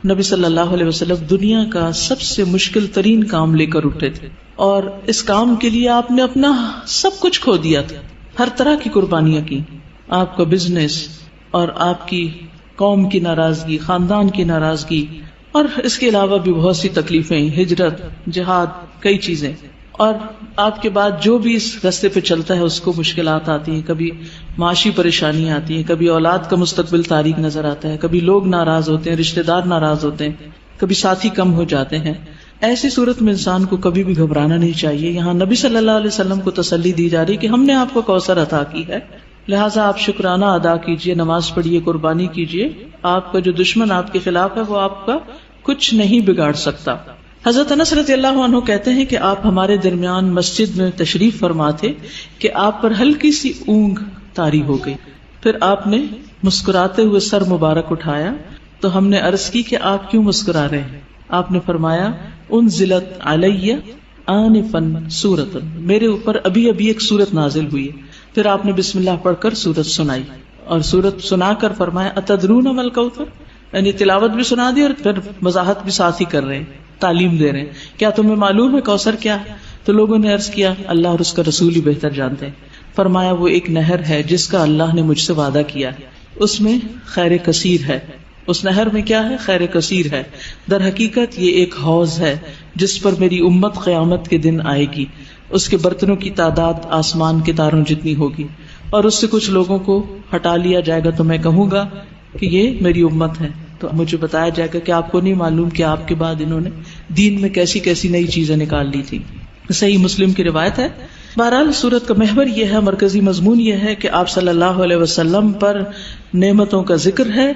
نبی صلی اللہ علیہ وسلم دنیا کا سب سے مشکل ترین کام لے کر اٹھے تھے، اور اس کام کے لیے آپ نے اپنا سب کچھ کھو دیا تھا، ہر طرح کی قربانیاں کی. آپ کا بزنس اور آپ کی قوم کی ناراضگی، خاندان کی ناراضگی، اور اس کے علاوہ بھی بہت سی تکلیفیں، ہجرت، جہاد، کئی چیزیں. اور آپ کے بعد جو بھی اس راستے پہ چلتا ہے اس کو مشکلات آتی ہیں، کبھی معاشی پریشانیاں آتی ہیں، کبھی اولاد کا مستقبل تاریک نظر آتا ہے، کبھی لوگ ناراض ہوتے ہیں، رشتہ دار ناراض ہوتے ہیں، کبھی ساتھی کم ہو جاتے ہیں. ایسی صورت میں انسان کو کبھی بھی گھبرانا نہیں چاہیے. یہاں نبی صلی اللہ علیہ وسلم کو تسلی دی جا رہی کہ ہم نے آپ کو کوثر عطا کی ہے، لہٰذا آپ شکرانہ ادا کیجئے، نماز پڑھیے، قربانی کیجئے. آپ کا جو دشمن آپ کے خلاف ہے وہ آپ کا کچھ نہیں بگاڑ سکتا. حضرت انس رضی اللہ عنہ کہتے ہیں کہ آپ ہمارے درمیان مسجد میں تشریف فرما تھے کہ آپ پر ہلکی سی اونگ طاری ہو گئی. پھر آپ نے مسکراتے ہوئے سر مبارک اٹھایا تو ہم نے عرض کی کہ آپ کیوں مسکرا رہے ہیں؟ آپ نے فرمایا انزلت علی آنفا سورۃ، میرے اوپر ابھی ابھی ایک سورت نازل ہوئی ہے. پھر آپ نے بسم اللہ پڑھ کر سورت سنائی، اور سورت سنا کر فرمایا اتدرون ما الکوثر، یعنی تلاوت بھی سنا دی اور پھر وضاحت بھی ساتھ ہی کر رہے ہیں، تعلیم دے رہے ہیں. کیا تمہیں معلوم ہے کوثر کیا ہے؟ تو لوگوں نے عرض کیا اللہ اور اس کا رسول ہی بہتر جانتے ہیں. فرمایا وہ ایک نہر ہے جس کا اللہ نے مجھ سے وعدہ کیا ہے، اس میں خیر کثیر ہے. اس نہر میں کیا ہے؟ خیر کثیر ہے. در حقیقت یہ ایک حوض ہے جس پر میری امت قیامت کے دن آئے گی. اس کے برتنوں کی تعداد آسمان کے تاروں جتنی ہوگی، اور اس سے کچھ لوگوں کو ہٹا لیا جائے گا تو میں کہوں گا کہ یہ میری امت ہے. تو مجھے بتایا جائے گا کہ آپ کو نہیں معلوم کہ آپ کے بعد انہوں نے دین میں کیسی کیسی نئی چیزیں نکال لی تھی. صحیح مسلم کی روایت ہے. بہرحال سورت کا محور یہ ہے، مرکزی مضمون یہ ہے کہ آپ صلی اللہ علیہ وسلم پر نعمتوں کا ذکر ہے،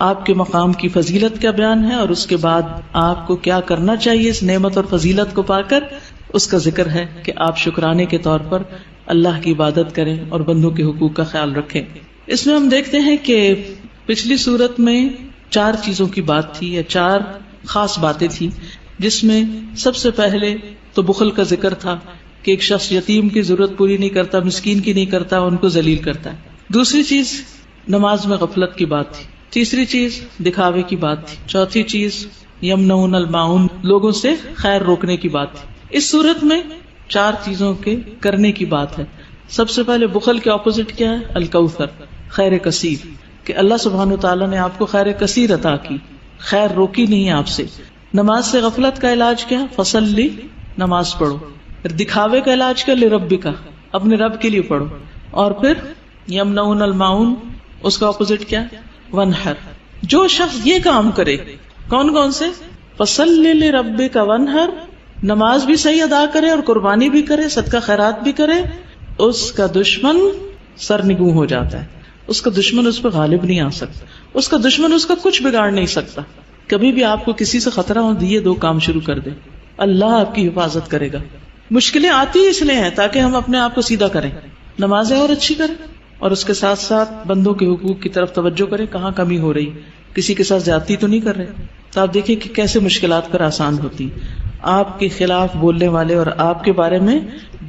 آپ کے مقام کی فضیلت کا بیان ہے، اور اس کے بعد آپ کو کیا کرنا چاہیے اس نعمت اور فضیلت کو پا کر، اس کا ذکر ہے کہ آپ شکرانے کے طور پر اللہ کی عبادت کریں اور بندوں کے حقوق کا خیال رکھیں. اس میں ہم دیکھتے ہیں کہ پچھلی سورت میں 4 چیزوں کی بات تھی، یا 4 خاص باتیں تھی، جس میں سب سے پہلے تو بخل کا ذکر تھا کہ ایک شخص یتیم کی ضرورت پوری نہیں کرتا، مسکین کی نہیں کرتا، ان کو ذلیل کرتا ہے. دوسری چیز نماز میں غفلت کی بات تھی. تیسری چیز دکھاوے کی بات تھی. چوتھی چیز یمنعون الماعون، لوگوں سے خیر روکنے کی بات تھی. اس صورت میں 4 چیزوں کے کرنے کی بات ہے. سب سے پہلے بخل کے اپوزٹ کیا ہے؟ الکوثر، خیر کثیر، کہ اللہ سبحانہ وتعالیٰ نے آپ کو خیر کثیر عطا کی، خیر روکی نہیں آپ سے. نماز سے غفلت کا علاج کیا؟ فصلی، نماز پڑھو. پھر دکھاوے کا علاج کیا؟ لربک، اپنے رب کے لیے پڑھو. اور پھر یمنعون الماعون، اس کا اپوزٹ کیا؟ ونحر. جو شخص یہ کام کرے، کون کون سے؟ فصلی لربک ونحر، نماز بھی صحیح ادا کرے اور قربانی بھی کرے، صدقہ خیرات بھی کرے، اس کا دشمن سرنگوں ہو جاتا ہے. اس کا دشمن اس پہ غالب نہیں آ سکتا، اس کا دشمن اس کا کچھ بگاڑ نہیں سکتا. کبھی بھی آپ کو کسی سے خطرہ ہو، یہ 2 کام شروع کر دیں، اللہ آپ کی حفاظت کرے گا. مشکلیں آتی اس لیے ہیں تاکہ ہم اپنے آپ کو سیدھا کریں، نمازیں اور اچھی کریں، اور اس کے ساتھ ساتھ بندوں کے حقوق کی طرف توجہ کریں. کہاں کمی ہو رہی، کسی کے ساتھ زیادتی تو نہیں کر رہے. تو آپ دیکھیں کہ کیسے مشکلات پر آسان ہوتی. آپ کے خلاف بولنے والے اور آپ کے بارے میں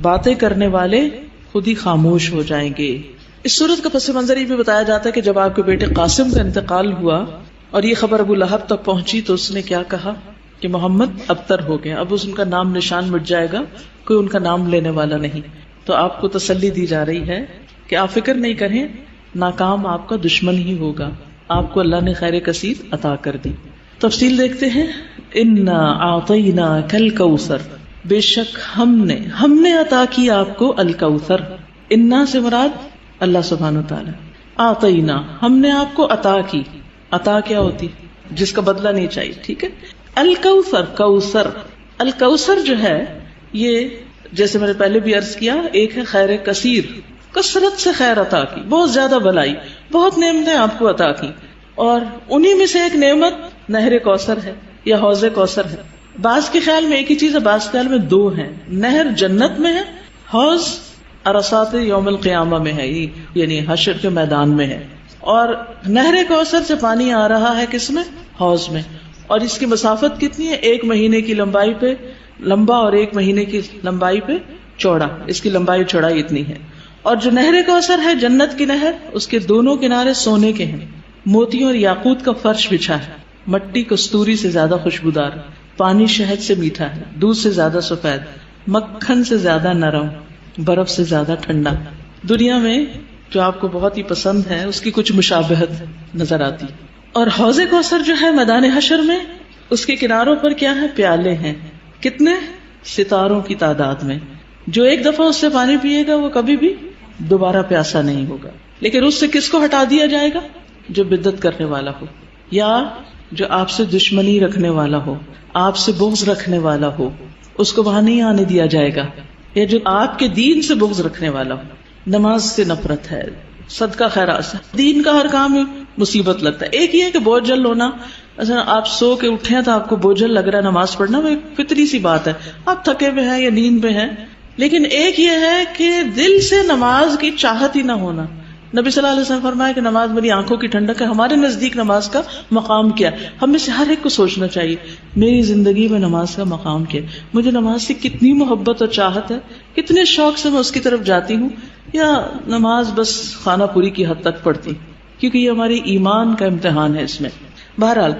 باتیں کرنے والے خود ہی خاموش ہو جائیں گے. اس صورت کا پس منظر یہ بھی بتایا جاتا ہے کہ جب آپ کے بیٹے قاسم کا انتقال ہوا اور یہ خبر ابو لہب تک پہنچی تو اس نے کیا کہا کہ محمد ابتر ہو گیا، اب ان کا نام نشان مٹ جائے گا، کوئی ان کا نام لینے والا نہیں. تو آپ کو تسلی دی جا رہی ہے کہ آپ فکر نہیں کریں، ناکام آپ کا دشمن ہی ہوگا، آپ کو اللہ نے خیر کثیر عطا کر دی. تفصیل دیکھتے ہیں. انا اعطیناک الکوثر، بے شک ہم نے عطا کی آپ کو الکوثر. انا سے مراد اللہ سبحانہ وتعالی. اعطینا، ہم نے آپ کو عطا کی. عطا کیا ہوتی؟ جس کا بدلہ نہیں چاہیے. ٹھیک ہے. الکوثر، کوثر، الکوثر جو ہے یہ جیسے میں نے پہلے بھی عرض کیا، ایک ہے خیر کثیر، کثرت سے خیر عطا کی، بہت زیادہ بھلائی، بہت نعمتیں آپ کو عطا کی، اور انہی میں سے ایک نعمت نہر کوثر ہے یا حوض کوثر ہے. بعض کے خیال میں ایک ہی چیز ہے، بعض کے خیال میں 2 ہیں. نہر جنت میں ہے، حوض عرصات یوم القیامہ میں ہے، یعنی حشر کے میدان میں ہے. اور نہر کوثر سے پانی آ رہا ہے کس میں؟ حوض میں. اور اس کی مسافت کتنی ہے؟ 1 مہینے کی لمبائی پہ لمبا اور 1 مہینے کی لمبائی پہ چوڑا. اس کی لمبائی چوڑائی اتنی ہے. اور جو نہر کوثر ہے جنت کی نہر، اس کے دونوں کنارے سونے کے ہیں، موتیوں اور یاقوت کا فرش بچھا ہے. مٹی کستوری سے زیادہ خوشبودار، پانی شہد سے میٹھا ہے، دودھ سے زیادہ سفید، مکھن سے زیادہ نرم، برف سے زیادہ ٹھنڈا۔ دنیا میں جو آپ کو بہت ہی پسند ہے اس کی کچھ مشابہت نظر آتی۔ اور حوض کوثر جو ہے میدان حشر میں، اس کے کناروں پر کیا ہے؟ پیالے ہیں، کتنے؟ ستاروں کی تعداد میں۔ جو ایک دفعہ اس سے پانی پیے گا وہ کبھی بھی دوبارہ پیاسا نہیں ہوگا۔ لیکن اس سے کس کو ہٹا دیا جائے گا؟ جو بدعت کرنے والا ہو، یا جو آپ سے دشمنی رکھنے والا ہو، آپ سے بغض رکھنے والا ہو، اس کو وہاں نہیں آنے دیا جائے گا۔ یا جو آپ کے دین سے بغض رکھنے والا ہو، نماز سے نفرت ہے، صدقہ خیرات سے، دین کا ہر کام مصیبت لگتا ہے۔ ایک یہ ہے کہ بوجھل ہونا، اچھا آپ سو کے اٹھے ہیں تو آپ کو بوجھل لگ رہا ہے نماز پڑھنا، وہ ایک فطری سی بات ہے، آپ تھکے ہوئے ہیں یا نیند میں ہیں۔ لیکن ایک یہ ہے کہ دل سے نماز کی چاہت ہی نہ ہونا۔ نبی صلی اللہ علیہ وسلم فرمایا کہ نماز میری آنکھوں کی ٹھنڈک ہے۔ ہمارے نزدیک نماز کا مقام کیا ہے؟ ہم میں سے ہر ایک کو سوچنا چاہیے، میری زندگی میں نماز کا مقام کیا ہے؟ مجھے نماز سے کتنی محبت اور چاہت ہے، کتنے شوق سے میں اس کی طرف جاتی ہوں، یا نماز بس خانہ پوری کی حد تک پڑھتی، کیونکہ یہ ہماری ایمان کا امتحان ہے اس میں۔ بہرحال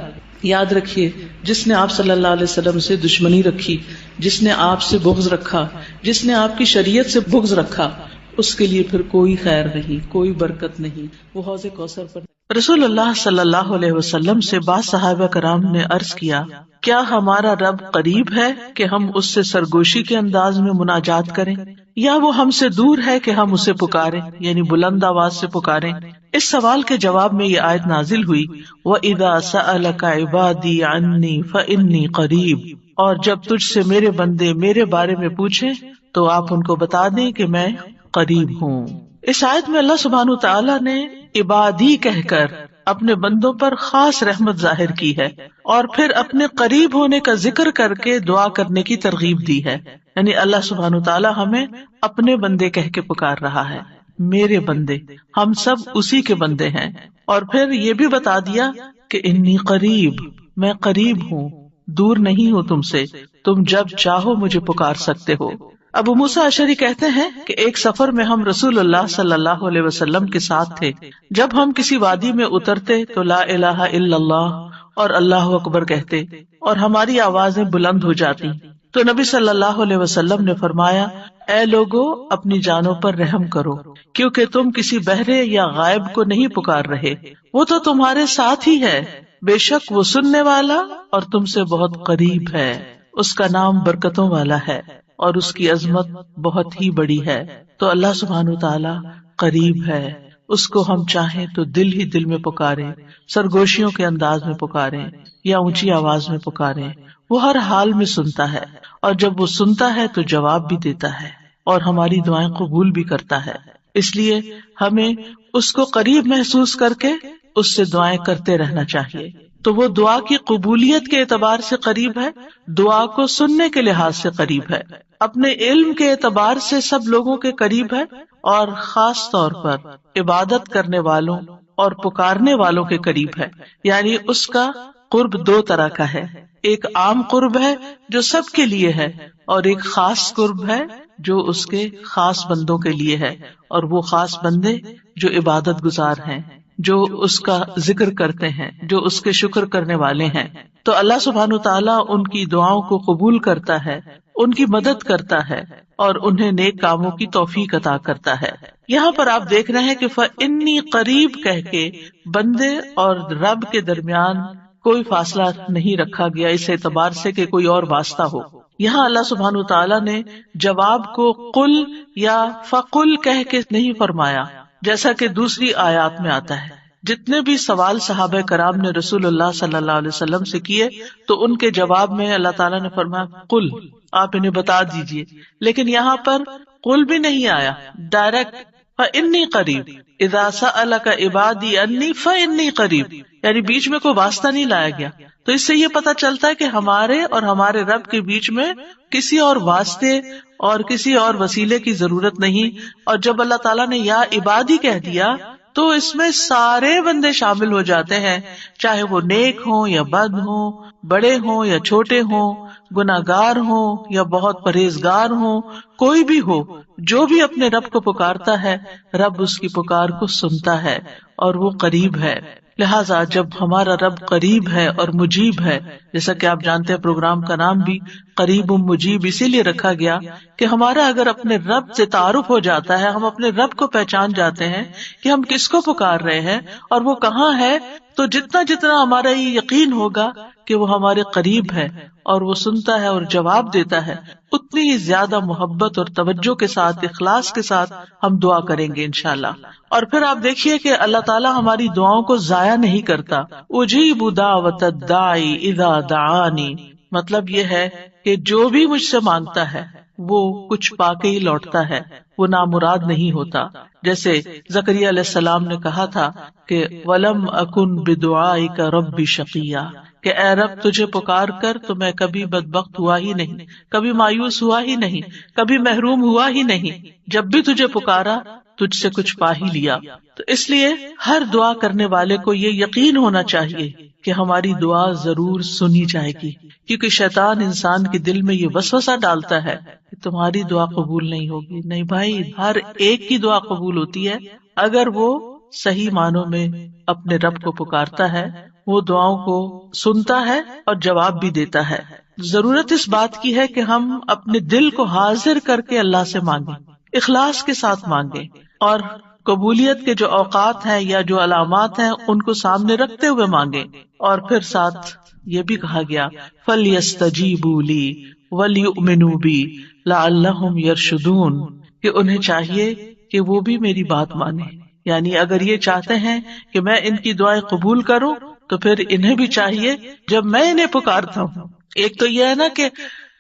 یاد رکھیے، جس نے آپ صلی اللہ علیہ وسلم سے دشمنی رکھی، جس نے آپ سے بغض رکھا، جس نے آپ کی شریعت سے بغض رکھا، اس کے لیے پھر کوئی خیر نہیں، کوئی برکت نہیں، وہ حوض کوثر پر۔ رسول اللہ صلی اللہ علیہ وسلم سے بعض صحابہ کرام نے عرض کیا، کیا ہمارا رب قریب ہے کہ ہم اس سے سرگوشی کے انداز میں مناجات کریں، یا وہ ہم سے دور ہے کہ ہم اسے پکاریں، یعنی بلند آواز سے پکاریں؟ اس سوال کے جواب میں یہ آیت نازل ہوئی، وَإِذَا سَأَلَكَ عِبَادِي عَنِّي فَإِنِّي قَرِيب، اور جب تجھ سے میرے بندے میرے بارے میں پوچھیں تو آپ ان کو بتا دیں کہ میں قریب ہوں۔ اس آیت میں اللہ سبحانہ وتعالی نے عبادی کہہ کر اپنے بندوں پر خاص رحمت ظاہر کی ہے، اور پھر اپنے قریب ہونے کا ذکر کر کے دعا کرنے کی ترغیب دی ہے۔ یعنی اللہ سبحانہ وتعالی ہمیں اپنے بندے کہہ کے پکار رہا ہے، میرے بندے، ہم سب اسی کے بندے ہیں۔ اور پھر یہ بھی بتا دیا کہ انی قریب، میں قریب ہوں، دور نہیں ہوں تم سے، تم جب چاہو مجھے پکار سکتے ہو۔ ابو موسیٰ اشعری کہتے ہیں کہ ایک سفر میں ہم رسول اللہ صلی اللہ علیہ وسلم کے ساتھ تھے۔ جب ہم کسی وادی میں اترتے تو لا الہ الا اللہ اور اللہ اکبر کہتے اور ہماری آوازیں بلند ہو جاتی، تو نبی صلی اللہ علیہ وسلم نے فرمایا، اے لوگو اپنی جانوں پر رحم کرو، کیونکہ تم کسی بہرے یا غائب کو نہیں پکار رہے، وہ تو تمہارے ساتھ ہی ہے، بے شک وہ سننے والا اور تم سے بہت قریب ہے، اس کا نام برکتوں والا ہے اور اس کی عظمت بہت ہی بڑی ہے۔ تو اللہ سبحانہ وتعالی قریب ہے، اس کو ہم چاہیں تو دل ہی دل میں پکاریں، سرگوشیوں کے انداز میں پکاریں یا اونچی آواز میں پکاریں، وہ ہر حال میں سنتا ہے، اور جب وہ سنتا ہے تو جواب بھی دیتا ہے اور ہماری دعائیں قبول بھی کرتا ہے۔ اس لیے ہمیں اس کو قریب محسوس کر کے اس سے دعائیں کرتے رہنا چاہیے۔ تو وہ دعا کی قبولیت کے اعتبار سے قریب ہے، دعا کو سننے کے لحاظ سے قریب ہے، اپنے علم کے اعتبار سے سب لوگوں کے قریب ہے، اور خاص طور پر عبادت کرنے والوں اور پکارنے والوں کے قریب ہے۔ یعنی اس کا قرب دو طرح کا ہے، ایک عام قرب ہے جو سب کے لیے ہے، اور ایک خاص قرب ہے جو اس کے خاص بندوں کے لیے ہے، اور وہ خاص بندے جو عبادت گزار ہیں، جو اس کا ذکر کرتے ہیں، جو اس کے شکر کرنے والے ہیں۔ تو اللہ سبحانہ تعالیٰ ان کی دعاؤں کو قبول کرتا ہے، ان کی مدد کرتا ہے اور انہیں نیک کاموں کی توفیق عطا کرتا ہے۔ یہاں پر آپ دیکھ رہے ہیں کہ فَإِنِّي قریب کہہ کے بندے اور رب کے درمیان کوئی فاصلہ نہیں رکھا گیا اس اعتبار سے کہ کوئی اور واسطہ ہو۔ یہاں اللہ سبحانہ تعالیٰ نے جواب کو قل یا فقل کہہ کے نہیں فرمایا، جیسا کہ دوسری آیات میں آتا ہے۔ جتنے بھی سوال صحابہ کرام نے رسول اللہ صلی اللہ علیہ وسلم سے کیے تو ان کے جواب میں اللہ تعالیٰ نے فرمایا قل، آپ انہیں بتا دیجئے، لیکن یہاں پر قل بھی نہیں آیا، ڈائریکٹ فَإِنِّي قریب، اذا سألک عبادی انی فإنی قریب، یعنی بیچ میں کوئی واسطہ نہیں لایا گیا۔ تو اس سے یہ پتہ چلتا ہے کہ ہمارے اور ہمارے رب کے بیچ میں کسی اور واسطے اور کسی اور وسیلے کی ضرورت نہیں۔ اور جب اللہ تعالیٰ نے یا عبادی کہہ دیا تو اس میں سارے بندے شامل ہو جاتے ہیں، چاہے وہ نیک ہوں یا بد ہوں، بڑے ہوں یا چھوٹے ہوں، گناہگار ہوں یا بہت پرہیزگار ہوں، کوئی بھی ہو، جو بھی اپنے رب کو پکارتا ہے، رب اس کی پکار کو سنتا ہے اور وہ قریب ہے۔ لہٰذا جب ہمارا رب قریب ہے اور مجیب ہے، جیسا کہ آپ جانتے ہیں پروگرام کا نام بھی قریب مجیب اسی لیے رکھا گیا کہ ہمارا اگر اپنے رب سے تعارف ہو جاتا ہے، ہم اپنے رب کو پہچان جاتے ہیں کہ ہم کس کو پکار رہے ہیں اور وہ کہاں ہے، تو جتنا جتنا ہمارا یہ یقین ہوگا کہ وہ ہمارے قریب ہے اور وہ سنتا ہے اور جواب دیتا ہے، اتنی ہی زیادہ محبت اور توجہ کے ساتھ، اخلاص کے ساتھ ہم دعا کریں گے انشاءاللہ۔ اور پھر آپ دیکھیے کہ اللہ تعالیٰ ہماری دعاؤں کو ضائع نہیں کرتا۔ اجیب دعوت الداعی اذا دعانی، مطلب یہ ہے کہ جو بھی مجھ سے مانگتا ہے وہ کچھ پا کے ہی لوٹتا ہے، وہ نامراد نہیں ہوتا۔ جیسے زکریا علیہ السلام نے کہا تھا کہ وَلَمْ أَكُنْ بِدُعَائِكَ رَبِّ شَقِيًّا، کہ اے رب تجھے پکار کر تو میں کبھی بدبخت ہوا ہی نہیں، کبھی مایوس ہوا ہی نہیں، کبھی محروم ہوا ہی نہیں، جب بھی تجھے پکارا تجھ سے کچھ پا ہی لیا۔ تو اس لیے ہر دعا کرنے والے کو یہ یقین ہونا چاہیے کہ ہماری دعا ضرور سنی جائے گی، کیونکہ شیطان انسان کے دل میں یہ وسوسہ ڈالتا ہے کہ تمہاری دعا قبول نہیں ہوگی۔ نہیں بھائی، ہر ایک کی دعا قبول ہوتی ہے اگر وہ صحیح معنوں میں اپنے رب کو پکارتا ہے، وہ دعاؤں کو سنتا ہے اور جواب بھی دیتا ہے۔ ضرورت اس بات کی ہے کہ ہم اپنے دل کو حاضر کر کے اللہ سے مانگیں، اخلاص کے ساتھ مانگیں، اور قبولیت کے جو اوقات ہیں یا جو علامات ہیں ان کو سامنے رکھتے ہوئے مانگیں۔ اور پھر ساتھ یہ بھی کہا گیا فَلْيَسْتَجِيبُوا لِي وَلْيُؤْمِنُوا بِي لَعَلَّهُمْ يَرْشُدُونَ، کہ انہیں چاہیے کہ وہ بھی میری بات مانیں، یعنی اگر یہ چاہتے ہیں کہ میں ان کی دعائیں قبول کروں تو پھر انہیں بھی چاہیے جب میں انہیں پکارتا ہوں، ایک تو یہ ہے نا کہ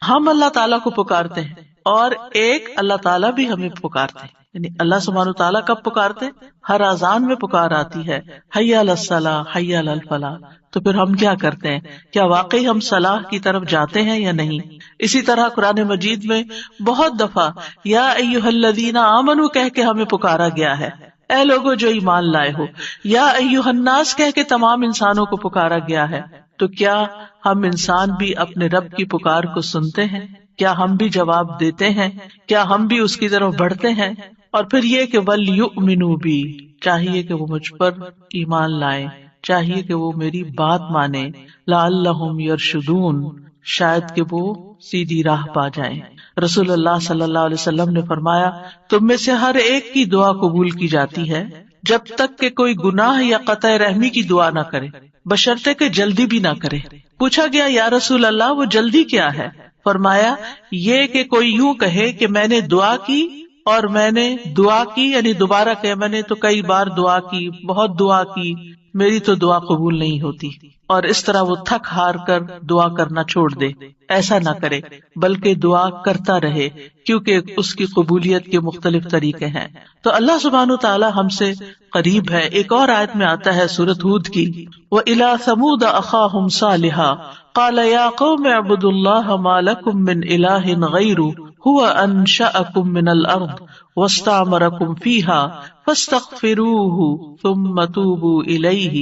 ہم اللہ تعالیٰ کو پکارتے ہیں، اور ایک اللہ تعالیٰ بھی ہمیں پکارتے ہیں، یعنی اللہ سبحانہ وتعالیٰ کب پکارتے؟ ہر اذان میں پکار آتی ہے، حی علی الصلاۃ حی علی الفلاح۔ تو پھر ہم کیا کرتے ہیں؟ کیا واقعی ہم صلاح کی طرف جاتے ہیں یا نہیں؟ اسی طرح قرآن مجید میں بہت دفعہ یا ایھا الذین آمنوا کہہ کے ہمیں پکارا گیا ہے، اے لوگو جو ایمان لائے ہو، یا ایھا الناس کہہ کے تمام انسانوں کو پکارا گیا ہے۔ تو کیا ہم انسان بھی اپنے رب کی پکار کو سنتے ہیں؟ کیا ہم بھی جواب دیتے ہیں؟ کیا ہم بھی اس کی طرف بڑھتے ہیں؟ اور پھر یہ کہ وَلْيُؤْمِنُوا بِي، چاہیے کہ وہ مجھ پر ایمان لائیں، چاہیے کہ وہ میری بات مانیں، لَعَلَّهُمْ يَرْشُدُونَ، شاید کہ وہ سیدھی راہ پا جائیں۔ رسول اللہ صلی اللہ علیہ وسلم نے فرمایا تم میں سے ہر ایک کی دعا قبول کی جاتی ہے جب تک کہ کوئی گناہ یا قطع رحمی کی دعا نہ کرے، بشرطے کہ جلدی بھی نہ کرے۔ پوچھا گیا یا رسول اللہ وہ جلدی کیا ہے؟ فرمایا یہ کہ کوئی یوں کہے کہ میں نے دعا کی اور میں نے دعا کی، یعنی دوبارہ کہ میں نے تو کئی بار دعا کی، بہت دعا کی، میری تو دعا قبول نہیں ہوتی، اور اس طرح وہ تھک ہار کر دعا کرنا چھوڑ دے۔ ایسا نہ کرے بلکہ دعا کرتا رہے، کیونکہ اس کی قبولیت کے مختلف طریقے ہیں۔ تو اللہ سبحانہ وتعالی ہم سے قریب ہے۔ ایک اور آیت میں آتا ہے سورۃ ہود کی، وَإِلَىٰ ثَمُودَ أَخَاهُمْ صَالِحًا قَالَ يَا قَوْمِ اعْبُدُوا اللَّهَ مَا لَكُم مِّنْ إِلَٰهٍ غَيْرُهُ هُوَ أَنشَأَكُم مِّنَ الْأَرْضِ وَاسْتَعْمَرَكُم فِيهَا فَاسْتَغْفِرُوهُ ثُمَّ تُوبُوا إِلَيْهِ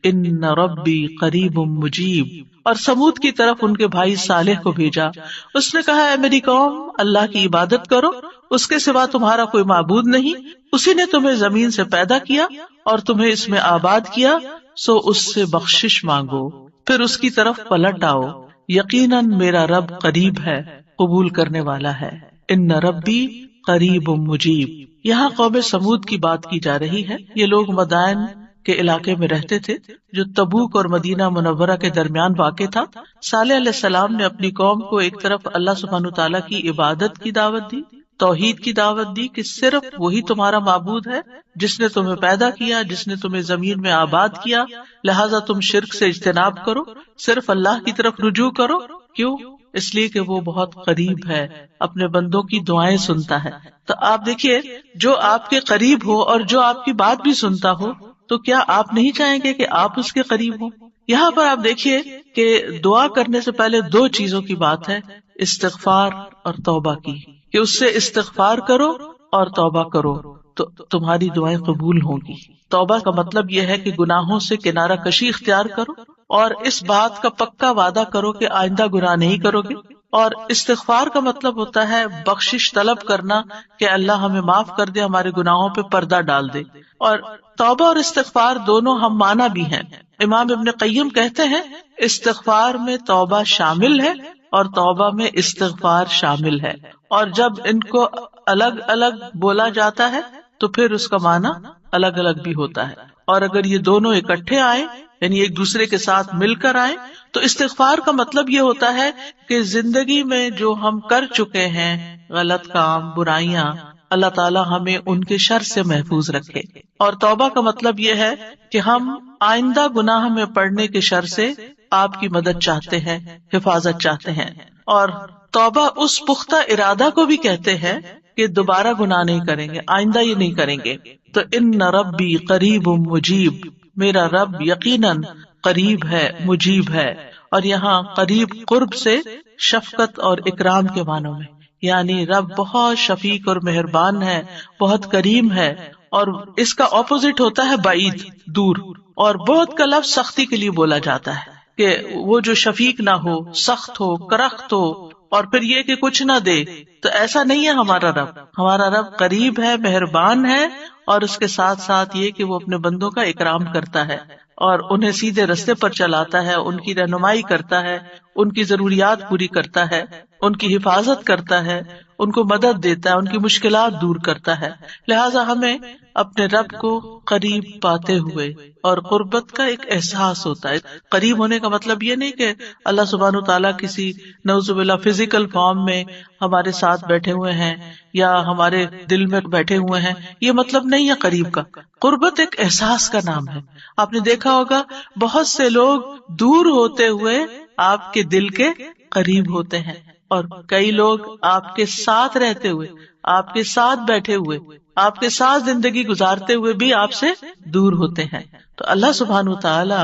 إِنَّ رَبِّي قَرِيبٌ مُّجِيبٌ۔ اور سمود کی طرف ان کے بھائی صالح کو بھیجا، اس نے کہا اے میری قوم، اللہ کی عبادت کرو، اس کے سوا تمہارا کوئی معبود نہیں، اسی نے تمہیں زمین سے پیدا کیا اور تمہیں اس میں آباد کیا، سو اس سے بخشش مانگو، پھر اس کی طرف پلٹ آؤ، یقیناً میرا رب قریب ہے، قبول کرنے والا ہے۔ ان ربی قریب مجیب۔ یہاں قوم سمود کی بات کی جا رہی ہے۔ یہ لوگ مدائن کے علاقے میں رہتے تھے جو تبوک اور مدینہ منورہ کے درمیان واقع تھا۔ صالح علیہ السلام نے اپنی قوم کو ایک طرف اللہ سبحانہ تعالیٰ کی عبادت کی دعوت دی، توحید کی دعوت دی کہ صرف وہی تمہارا معبود ہے جس نے تمہیں پیدا کیا، جس نے تمہیں زمین میں آباد کیا، لہٰذا تم شرک سے اجتناب کرو، صرف اللہ کی طرف رجوع کرو۔ کیوں؟ اس لیے کہ وہ بہت قریب ہے، اپنے بندوں کی دعائیں سنتا ہے۔ تو آپ دیکھیے، جو آپ کے قریب ہو اور جو آپ کی بات بھی سنتا ہو، تو کیا آپ نہیں چاہیں گے کہ آپ اس کے قریب ہوں؟ یہاں پر آپ دیکھیے کہ دعا کرنے سے پہلے دو چیزوں کی بات ہے، استغفار اور توبہ کی، کہ اس سے استغفار کرو اور توبہ کرو تو تمہاری دعائیں قبول ہوں گی۔ توبہ کا مطلب یہ ہے کہ گناہوں سے کنارہ کشی اختیار کرو اور اس بات کا پکا وعدہ کرو کہ آئندہ گناہ نہیں کرو گے، اور استغفار کا مطلب ہوتا ہے بخشش طلب کرنا کہ اللہ ہمیں معاف کر دے، ہمارے گناہوں پہ پردہ ڈال دے. اور توبہ اور استغفار دونوں ہم معنی بھی ہیں. امام ابن قیم کہتے ہیں استغفار میں توبہ شامل ہے اور توبہ میں استغفار شامل ہے، اور جب ان کو الگ الگ بولا جاتا ہے تو پھر اس کا معنی الگ الگ بھی ہوتا ہے. اور اگر یہ دونوں اکٹھے آئیں یعنی ایک دوسرے کے ساتھ مل کر آئیں تو استغفار کا مطلب یہ ہوتا ہے کہ زندگی میں جو ہم کر چکے ہیں غلط کام، برائیاں، اللہ تعالیٰ ہمیں ان کے شر سے محفوظ رکھے. اور توبہ کا مطلب یہ ہے کہ ہم آئندہ گناہ میں پڑنے کے شر سے آپ کی مدد چاہتے ہیں، حفاظت چاہتے ہیں. اور توبہ اس پختہ ارادہ کو بھی کہتے ہیں کہ دوبارہ گناہ نہیں کریں گے، آئندہ یہ نہیں کریں گے. تو ان ربی قریب مجیب، میرا رب یقیناً قریب ہے، مجیب ہے. اور یہاں قریب قرب سے شفقت اور اکرام کے معنوں میں، یعنی رب بہت شفیق اور مہربان ہے، بہت کریم ہے. اور اس کا اپوزٹ ہوتا ہے بعید، دور. اور بہت کا لفظ سختی کے لیے بولا جاتا ہے کہ وہ جو شفیق نہ ہو، سخت ہو، کرخت ہو، اور پھر یہ کہ کچھ نہ دے. تو ایسا نہیں ہے ہمارا رب. ہمارا رب قریب ہے، مہربان ہے، اور اس کے ساتھ ساتھ یہ کہ وہ اپنے بندوں کا اکرام کرتا ہے اور انہیں سیدھے رستے پر چلاتا ہے، ان کی رہنمائی کرتا ہے، ان کی ضروریات پوری کرتا ہے، ان کی حفاظت کرتا ہے، ان کو مدد دیتا ہے، ان کی مشکلات دور کرتا ہے. لہٰذا ہمیں اپنے رب کو قریب پاتے ہوئے اور قربت کا ایک احساس ہوتا ہے. قریب ہونے کا مطلب یہ نہیں کہ اللہ سبحانہ و تعالیٰ کسی نعوذ باللہ فزیکل فارم میں ہمارے ساتھ بیٹھے ہوئے ہیں یا ہمارے دل میں بیٹھے ہوئے ہیں، یہ مطلب نہیں ہے قریب کا. قربت ایک احساس کا نام ہے. آپ نے دیکھا ہوگا بہت سے لوگ دور ہوتے ہوئے آپ کے دل کے قریب ہوتے ہیں، اور کئی لوگ آپ کے ساتھ رہتے ہوئے، آپ کے ساتھ بیٹھے ہوئے، آپ کے ساتھ زندگی گزارتے ہوئے بھی آپ سے دور ہوتے ہیں. تو اللہ سبحانہ تعالی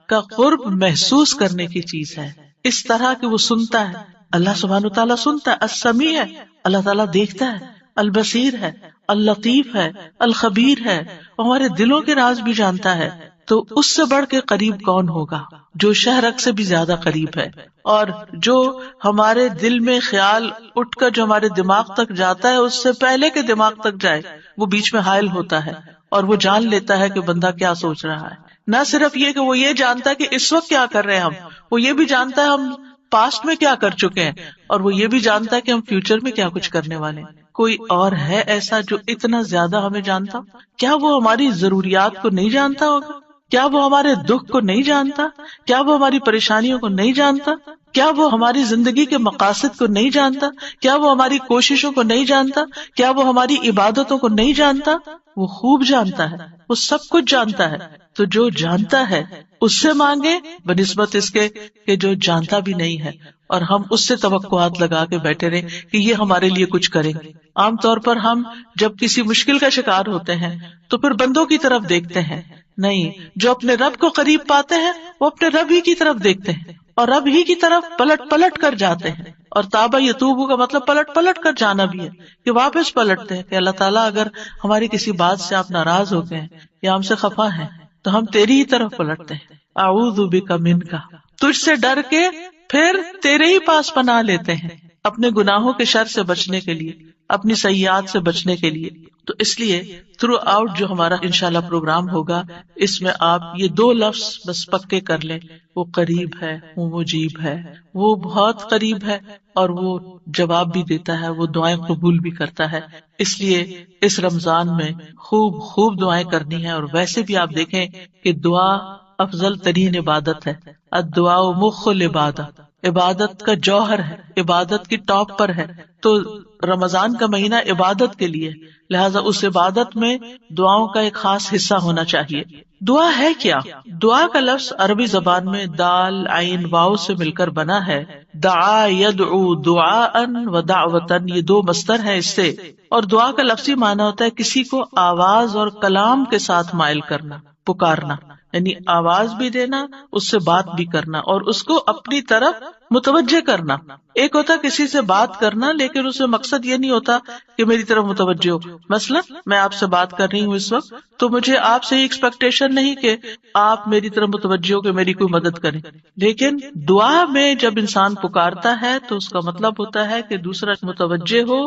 کا قرب محسوس کرنے کی چیز ہے، اس طرح کہ وہ سنتا ہے. اللہ سبحانہ تعالیٰ سنتا ہے، السمیع ہے، اللہ تعالیٰ دیکھتا ہے، البصیر ہے، اللطیف ہے، الخبیر ہے، ہمارے دلوں کے راز بھی جانتا ہے. تو اس سے بڑھ کے قریب کون ہوگا جو شہرک سے بھی زیادہ قریب ہے، اور جو ہمارے دل میں خیال اٹھ کر جو ہمارے دماغ تک جاتا ہے اس سے پہلے کہ دماغ تک جائے وہ بیچ میں حائل ہوتا ہے اور وہ جان لیتا ہے کہ بندہ کیا سوچ رہا ہے. نہ صرف یہ کہ وہ یہ جانتا ہے کہ اس وقت کیا کر رہے ہیں ہم، وہ یہ بھی جانتا ہے ہم پاسٹ میں کیا کر چکے ہیں، اور وہ یہ بھی جانتا ہے کہ ہم فیوچر میں کیا کچھ کرنے والے ہیں. کوئی اور ہے ایسا جو اتنا زیادہ ہمیں جانتا؟ کیا وہ ہماری ضروریات کو نہیں جانتا ہوگا؟ کیا وہ ہمارے دکھ کو نہیں جانتا؟ کیا وہ ہماری پریشانیوں کو نہیں جانتا؟ کیا وہ ہماری زندگی کے مقاصد کو نہیں جانتا؟ کیا وہ ہماری کوششوں کو نہیں جانتا؟ کیا وہ ہماری عبادتوں کو نہیں جانتا؟ وہ خوب جانتا ہے، وہ سب کچھ جانتا ہے. تو جو جانتا ہے اس سے مانگے بنسبت اس کے کہ جو جانتا بھی نہیں ہے، اور ہم اس سے توقعات لگا کے بیٹھے رہے کہ یہ ہمارے لیے کچھ کریں گے. عام طور پر ہم جب کسی مشکل کا شکار ہوتے ہیں تو پھر بندوں کی طرف دیکھتے ہیں، نہیں، جو اپنے رب کو قریب پاتے ہیں وہ اپنے رب ہی کی طرف دیکھتے ہیں اور رب ہی کی طرف پلٹ پلٹ کر جاتے ہیں. اور تابا یتوبو کا مطلب پلٹ پلٹ کر جانا بھی ہے کہ واپس پلٹتے ہیں کہ اللہ تعالیٰ اگر ہماری کسی بات سے آپ ناراض ہو گئے ہیں یا ہم سے خفا ہیں تو ہم تیری ہی طرف پلٹتے ہیں. اعوذ بک منک، تجھ سے ڈر کے پھر تیرے ہی پاس پناہ لیتے ہیں اپنے گناہوں کے شر سے بچنے کے لیے، اپنی سیئات سے بچنے کے لیے. تو اس لیے تھرو آؤٹ جو ہمارا انشاءاللہ پروگرام ہوگا اس میں آپ یہ دو لفظ بس پکے کر لیں، وہ قریب ہے، وہ مجیب ہے، وہ بہت قریب ہے اور وہ جواب بھی دیتا ہے، وہ دعائیں قبول بھی کرتا ہے. اس لیے اس رمضان میں خوب خوب دعائیں کرنی ہے. اور ویسے بھی آپ دیکھیں کہ دعا افضل ترین عبادت ہے. الدعاء مخ العبادہ، عبادت کا جوہر ہے، عبادت کی ٹاپ پر ہے. تو رمضان کا مہینہ عبادت کے لیے، لہٰذا اس عبادت میں دعاؤں کا ایک خاص حصہ ہونا چاہیے. دعا ہے کیا؟ دعا کا لفظ عربی زبان میں دال عین واو سے مل کر بنا ہے. دعا یدعو دعاء و دعوتن، یہ دو مصدر ہیں اس سے. اور دعا کا لفظی معنی ہوتا ہے کسی کو آواز اور کلام کے ساتھ مائل کرنا، پکارنا. یعنی آواز بھی دینا، اس سے بات بھی کرنا، اور اس کو اپنی طرف متوجہ کرنا. ایک ہوتا کسی سے بات کرنا لیکن اس میں مقصد یہ نہیں ہوتا کہ میری طرف متوجہ ہو. مثلا میں آپ سے بات کر رہی ہوں اس وقت، تو مجھے آپ سے ایکسپیکٹیشن نہیں کہ آپ میری طرف متوجہ ہو کہ میری کوئی مدد کریں. لیکن دعا میں جب انسان پکارتا ہے تو اس کا مطلب ہوتا ہے کہ دوسرا متوجہ ہو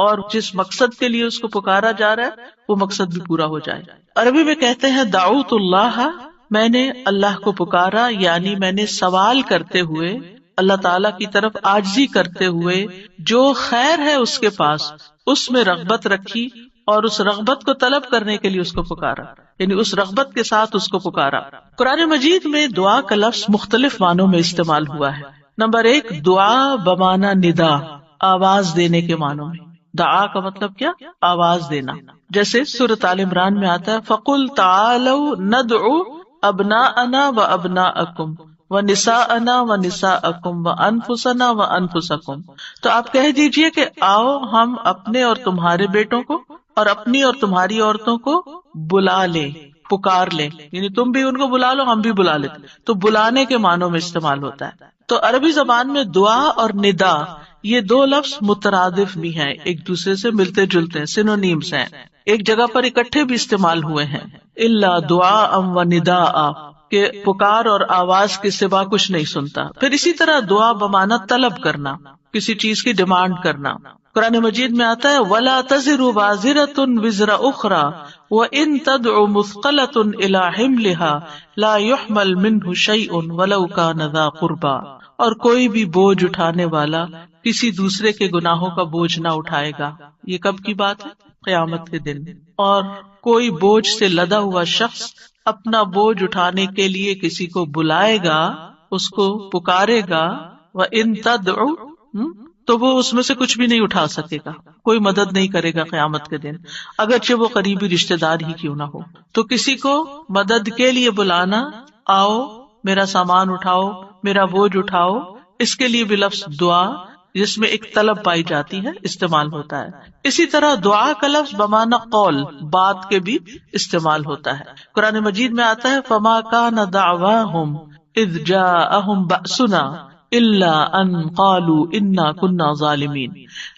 اور جس مقصد کے لیے اس کو پکارا جا رہا ہے وہ مقصد بھی پورا ہو جائے. عربی میں کہتے ہیں دعوت اللہ، میں نے اللہ کو پکارا، یعنی میں نے سوال کرتے ہوئے، اللہ تعالی کی طرف عاجزی کرتے ہوئے، جو خیر ہے اس کے پاس اس میں رغبت رکھی اور اس رغبت کو طلب کرنے کے لیے اس کو پکارا، یعنی اس رغبت کے ساتھ اس کو پکارا. قرآن مجید میں دعا کا لفظ مختلف معنوں میں استعمال ہوا ہے. نمبر 1، دعا بمعنی ندا، آواز دینے کے معنوں میں. دعا کا مطلب کیا؟ آواز دینا. جیسے سورۃ آل عمران میں آتا ہے فَقُلْ تَعَالَوْا نَدْعُ أَبْنَاءَنَا وَأَبْنَاءَكُمْ وَنِسَاءَنَا وَنِسَاءَكُمْ وَأَنفُسَنَا وَأَنفُسَكُمْ. تو آپ کہہ دیجئے کہ آؤ ہم اپنے اور تمہارے بیٹوں کو اور اپنی اور تمہاری عورتوں کو بلا لیں، پکار لیں، یعنی تم بھی ان کو بلا لو، ہم بھی بلا لیتے. تو بلانے کے معنوں میں استعمال ہوتا ہے. تو عربی زبان میں دعا اور ندا یہ دو لفظ مترادف بھی ہیں، ایک دوسرے سے ملتے جلتے ہیں، سینونیمز ہیں، ایک جگہ پر اکٹھے بھی استعمال ہوئے ہیں. الا دعاء و نداء، کہ پکار اور آواز کے سوا کچھ نہیں سنتا. پھر اسی طرح دعا بمعنی طلب کرنا، کسی چیز کی ڈیمانڈ کرنا. قرآن مجید میں آتا ہے وَلَا تَزِرُ وَازِرَةٌ وِزْرَ أُخْرَى وَإِن تَدْعُ مُثْقَلَةٌ إِلَىٰ حِمْلِهَا لَا يُحْمَلْ مِنْهُ شَيْءٌ وَلَوْ كَانَ ذَا قُرْبَىٰ. اور کوئی بھی بوجھ اٹھانے والا کسی دوسرے کے گناہوں کا بوجھ نہ اٹھائے گا. یہ کب کی بات ہے؟ قیامت کے دن. اور کوئی بوجھ سے لدا ہوا شخص اپنا بوجھ اٹھانے کے لیے کسی کو بلائے گا، اس کو پکارے گا، وَإِن تَدْعُ، تو وہ اس میں سے کچھ بھی نہیں اٹھا سکے گا، کوئی مدد نہیں کرے گا قیامت کے دن، اگرچہ وہ قریبی رشتہ دار ہی کیوں نہ ہو. تو کسی کو مدد کے لیے بلانا، آؤ میرا سامان اٹھاؤ، میرا بوجھ اٹھاؤ، اس کے لیے بھی لفظ دعا جس میں ایک طلب پائی جاتی ہے استعمال ہوتا ہے. اسی طرح دعا کا لفظ بمعنی قول، بات کے بھی استعمال ہوتا ہے. قرآن مجید میں آتا ہے فما کان دعواہم اذ جاءہم بأسنا الا ان قالوا انا كنا ظالمین.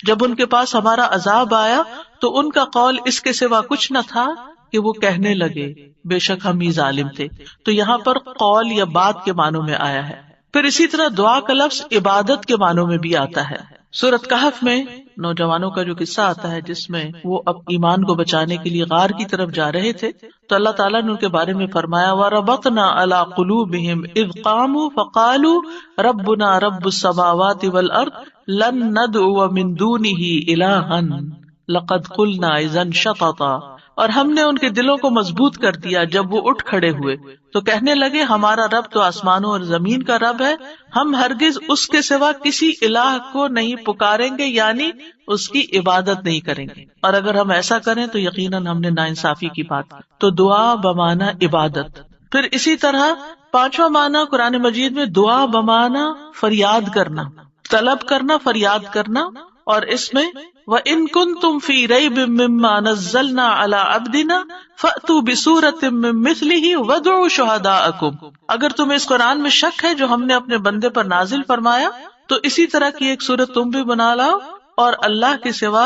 جب ان کے پاس ہمارا عذاب آیا تو ان کا قول اس کے سوا کچھ نہ تھا کہ وہ کہنے لگے بے شک ہم ہی ظالم تھے. تو یہاں پر قول یا بات کے معنوں میں آیا ہے. پھر اسی طرح دعا کا لفظ عبادت کے معنوں میں بھی آتا ہے. سورۃ کہف میں نوجوانوں کا جو قصہ آتا ہے جس میں وہ اب ایمان کو بچانے کے لیے غار کی طرف جا رہے تھے، تو اللہ تعالیٰ نے ان کے بارے میں فرمایا وَرَبَطْنَا عَلَىٰ قُلُوبِهِمْ إِذْ قَامُوا فَقَالُوا رَبُّنَا رَبُّ السَّمَاوَاتِ وَالْأَرْضِ لَن نَّدْعُوَ مِن دُونِهِ إِلَٰهًا لَقَدْ قُلْنَا إِذًا شَطَطًا. اور ہم نے ان کے دلوں کو مضبوط کر دیا جب وہ اٹھ کھڑے ہوئے تو کہنے لگے ہمارا رب تو آسمانوں اور زمین کا رب ہے، ہم ہرگز اس کے سوا کسی الہ کو نہیں پکاریں گے، یعنی اس کی عبادت نہیں کریں گے، اور اگر ہم ایسا کریں تو یقیناً ہم نے ناانصافی کی بات کی. تو دعا بمعنی عبادت. پھر اسی طرح پانچواں معنی قرآن مجید میں دعا بمعنی فریاد کرنا، طلب کرنا، فریاد کرنا. اور اس میں وَإِن كُنتُمْ فِي رَيْبٍ مِّمَّا نَزَّلْنَا عَلَىٰ عَبْدِنَا فَأْتُوا بِسُورَةٍ مِّن مِّثْلِهِ وَادْعُوا شُهَدَاءَكُمْ. اگر تمہیں اس قرآن میں شک ہے جو ہم نے اپنے بندے پر نازل فرمایا تو اسی طرح کی ایک سورت تم بھی بنا لاؤ اور اللہ کے سوا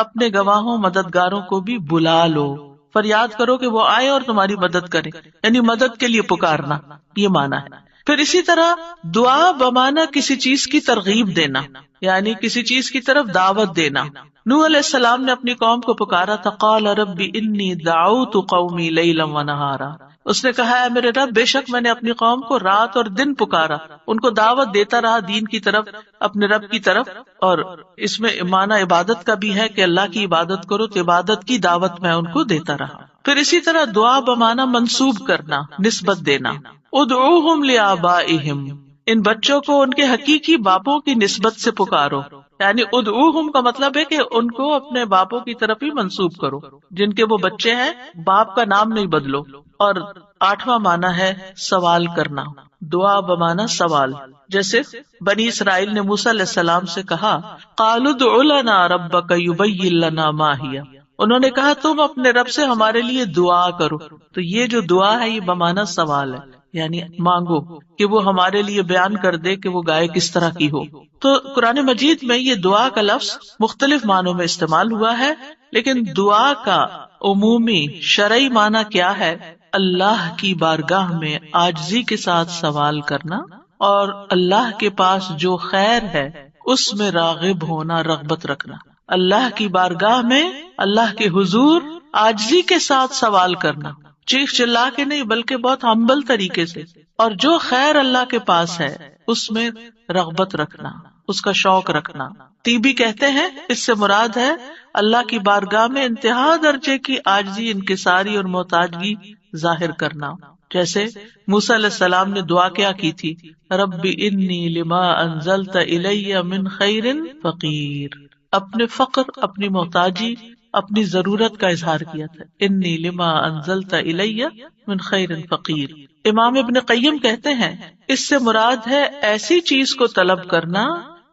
اپنے گواہوں مددگاروں کو بھی بلا لو. فریاد کرو کہ وہ آئے اور تمہاری مدد کرے، یعنی مدد کے لیے پکارنا، یہ معنی ہے. پھر اسی طرح دعا بمعنی کسی چیز کی ترغیب دینا، یعنی کسی چیز کی طرف دعوت دینا. نوح علیہ السلام نے اپنی قوم کو پکارا تھا قال رب انی دعوت قومی لیلا ونہارا. اس نے کہا ہے میرے رب بے شک میں نے اپنی قوم کو رات اور دن پکارا، ان کو دعوت دیتا رہا دین کی طرف، اپنے رب کی طرف. اور اس میں معنی عبادت کا بھی ہے کہ اللہ کی عبادت کرو، تو عبادت کی دعوت میں ان کو دیتا رہا. پھر اسی طرح دعا بمعنی منسوب کرنا، نسبت دینا. ادعوہم لآبائہم، ان بچوں کو ان کے حقیقی باپوں کی نسبت سے پکارو، یعنی ادعوہم کا مطلب ہے کہ ان کو اپنے باپوں کی طرف ہی منسوب کرو، جن کے وہ بچے ہیں باپ کا نام نہیں بدلو. اور آٹھواں معنی ہے سوال کرنا، دعا بمعنی سوال. جیسے بنی اسرائیل نے موسیٰ علیہ السلام سے کہا قالوا ادع لنا ربک یبین لنا ما ہی، انہوں نے کہا تم اپنے رب سے ہمارے لیے دعا کرو. تو یہ جو دعا ہے یہ بمعنی سوال ہے، یعنی مانگو کہ وہ ہمارے لیے بیان کر دے کہ وہ گائے کس طرح کی ہو. تو قرآن مجید میں یہ دعا کا لفظ مختلف معنوں میں استعمال ہوا ہے، لیکن دعا کا عمومی شرعی معنی کیا ہے؟ اللہ کی بارگاہ میں عاجزی کے ساتھ سوال کرنا اور اللہ کے پاس جو خیر ہے اس میں راغب ہونا، رغبت رکھنا. اللہ کی بارگاہ میں اللہ کے حضور عاجزی کے ساتھ سوال کرنا، چیخ چلا کے نہیں بلکہ بہت ہمبل طریقے سے، اور جو خیر اللہ کے پاس ہے اس میں رغبت رکھنا، اس کا شوق رکھنا. طیبی کہتے ہیں اس سے مراد ہے اللہ کی بارگاہ میں انتہا درجے کی عاجزی، انکساری اور محتاجگی ظاہر کرنا. جیسے موسیٰ علیہ السلام نے دعا کیا کی تھی، رب انی لما انزلت الی من خیر فقیر. اپنے فقر، اپنی محتاجی، اپنی ضرورت کا اظہار کیا تھا، انی لما انزلت الی من خیر فقیر. امام ابن قیم کہتے ہیں اس سے مراد ہے ایسی چیز کو طلب کرنا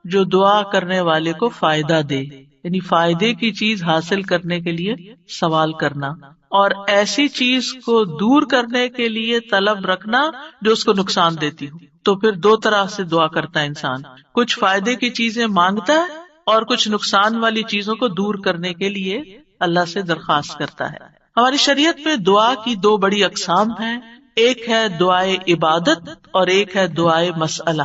جو دعا کرنے والے کو فائدہ دے، یعنی فائدے کی چیز حاصل کرنے کے لیے سوال کرنا، اور ایسی چیز کو دور کرنے کے لیے طلب رکھنا جو اس کو نقصان دیتی ہو. تو پھر دو طرح سے دعا کرتا ہے انسان، کچھ فائدے کی چیزیں مانگتا ہے اور کچھ نقصان والی چیزوں کو دور کرنے کے لیے اللہ سے درخواست کرتا ہے. ہماری شریعت میں دعا کی دو بڑی اقسام ہیں، ایک ہے دعائے عبادت اور ایک ہے دعائے مسئلہ.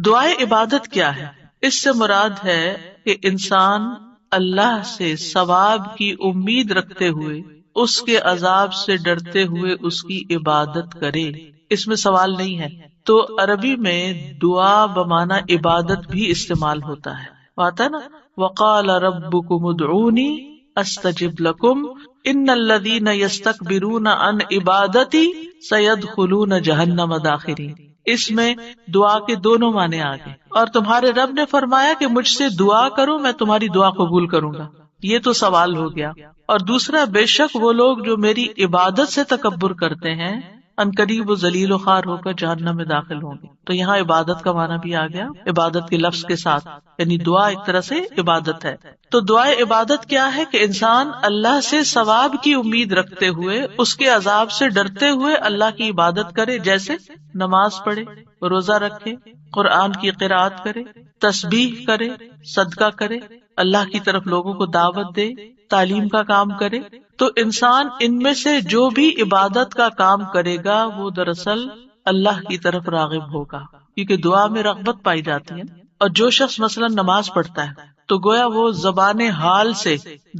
دعائے عبادت کیا ہے؟ اس سے مراد ہے کہ انسان اللہ سے ثواب کی امید رکھتے ہوئے، اس کے عذاب سے ڈرتے ہوئے اس کی عبادت کرے، اس میں سوال نہیں ہے. تو عربی میں دعا بمعنی عبادت بھی استعمال ہوتا ہے، آتا ہے نا، وقال ربکم ادعونی استجب لکم ان الذین یستکبرون عن عبادتی سیدخلون جہنم داخرین. اس میں دعا کے دونوں معنی آ گئے. اور تمہارے رب نے فرمایا کہ مجھ سے دعا کرو میں تمہاری دعا قبول کروں گا، یہ تو سوال ہو گیا. اور دوسرا، بے شک وہ لوگ جو میری عبادت سے تکبر کرتے ہیں عنقریب و ذلیل و خوار ہو کر جہنم میں داخل ہوں گے. تو یہاں عبادت کا معنی بھی آ گیا عبادت کے لفظ کے ساتھ، یعنی دعا ایک طرح سے عبادت ہے. تو دعائے عبادت کیا ہے کہ انسان اللہ سے ثواب کی امید رکھتے ہوئے، اس کے عذاب سے ڈرتے ہوئے اللہ کی عبادت کرے، جیسے نماز پڑھے، روزہ رکھے، قرآن کی قرأت کرے، تسبیح کرے، صدقہ کرے، اللہ کی طرف لوگوں کو دعوت دے، تعلیم کا کام کرے. تو انسان ان میں سے جو بھی عبادت کا کام کرے گا وہ دراصل اللہ کی طرف راغب ہوگا، کیونکہ دعا میں رغبت پائی جاتی ہے. اور جو شخص مثلا نماز پڑھتا ہے تو گویا وہ زبان حال سے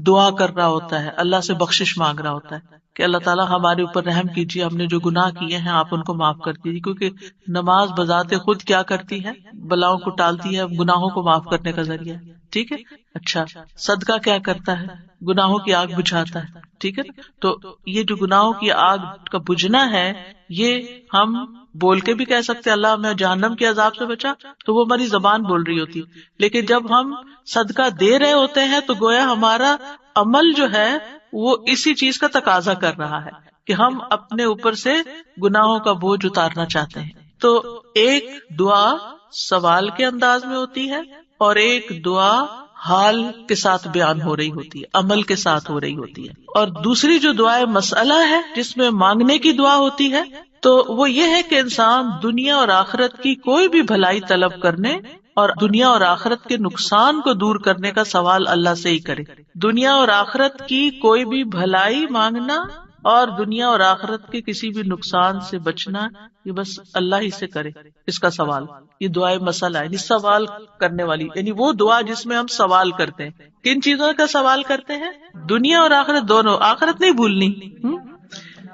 دعا کر رہا ہوتا ہے، اللہ سے بخشش مانگ رہا ہوتا ہے کہ اللہ تعالیٰ ہمارے اوپر رحم کیجیے، ہم نے جو گناہ کیے ہیں آپ ان کو معاف کر دیجیے. کیونکہ نماز بذات خود کیا کرتی ہے؟ بلاؤں کو ٹالتی ہے، گناہوں کو معاف کرنے کا ذریعہ. ٹھیک ہے. اچھا، صدقہ کیا کرتا ہے؟ گناہوں کی آگ بجھاتا ہے. ٹھیک ہے. تو یہ جو گناہوں کی آگ کا بجھنا ہے، یہ ہم بول کے بھی کہہ سکتے اللہ ہمیں جہنم کے عذاب سے بچا، تو وہ ہماری زبان بول رہی ہوتی. لیکن جب ہم صدقہ دے رہے ہوتے ہیں تو گویا ہمارا عمل جو ہے وہ اسی چیز کا تقاضا کر رہا ہے کہ ہم اپنے اوپر سے گناہوں کا بوجھ اتارنا چاہتے ہیں. تو ایک دعا سوال کے انداز میں ہوتی ہے اور ایک دعا حال کے ساتھ بیان ہو رہی ہوتی ہے، عمل کے ساتھ ہو رہی ہوتی ہے. اور دوسری جو دعائے مسئلہ ہے جس میں مانگنے کی دعا ہوتی ہے، تو وہ یہ ہے کہ انسان دنیا اور آخرت کی کوئی بھی بھلائی طلب کرنے اور دنیا اور آخرت کے نقصان کو دور کرنے کا سوال اللہ سے ہی کرے. دنیا اور آخرت کی کوئی بھی بھلائی مانگنا اور دنیا اور آخرت کے کسی بھی نقصان سے بچنا، یہ بس اللہ ہی سے کرے اس کا سوال. یہ دعائے مسئلہ ہے، یعنی سوال کرنے والی، یعنی وہ دعا جس میں ہم سوال کرتے ہیں. کن چیزوں کا سوال کرتے ہیں؟ دنیا اور آخرت دونوں. آخرت نہیں بھولنی.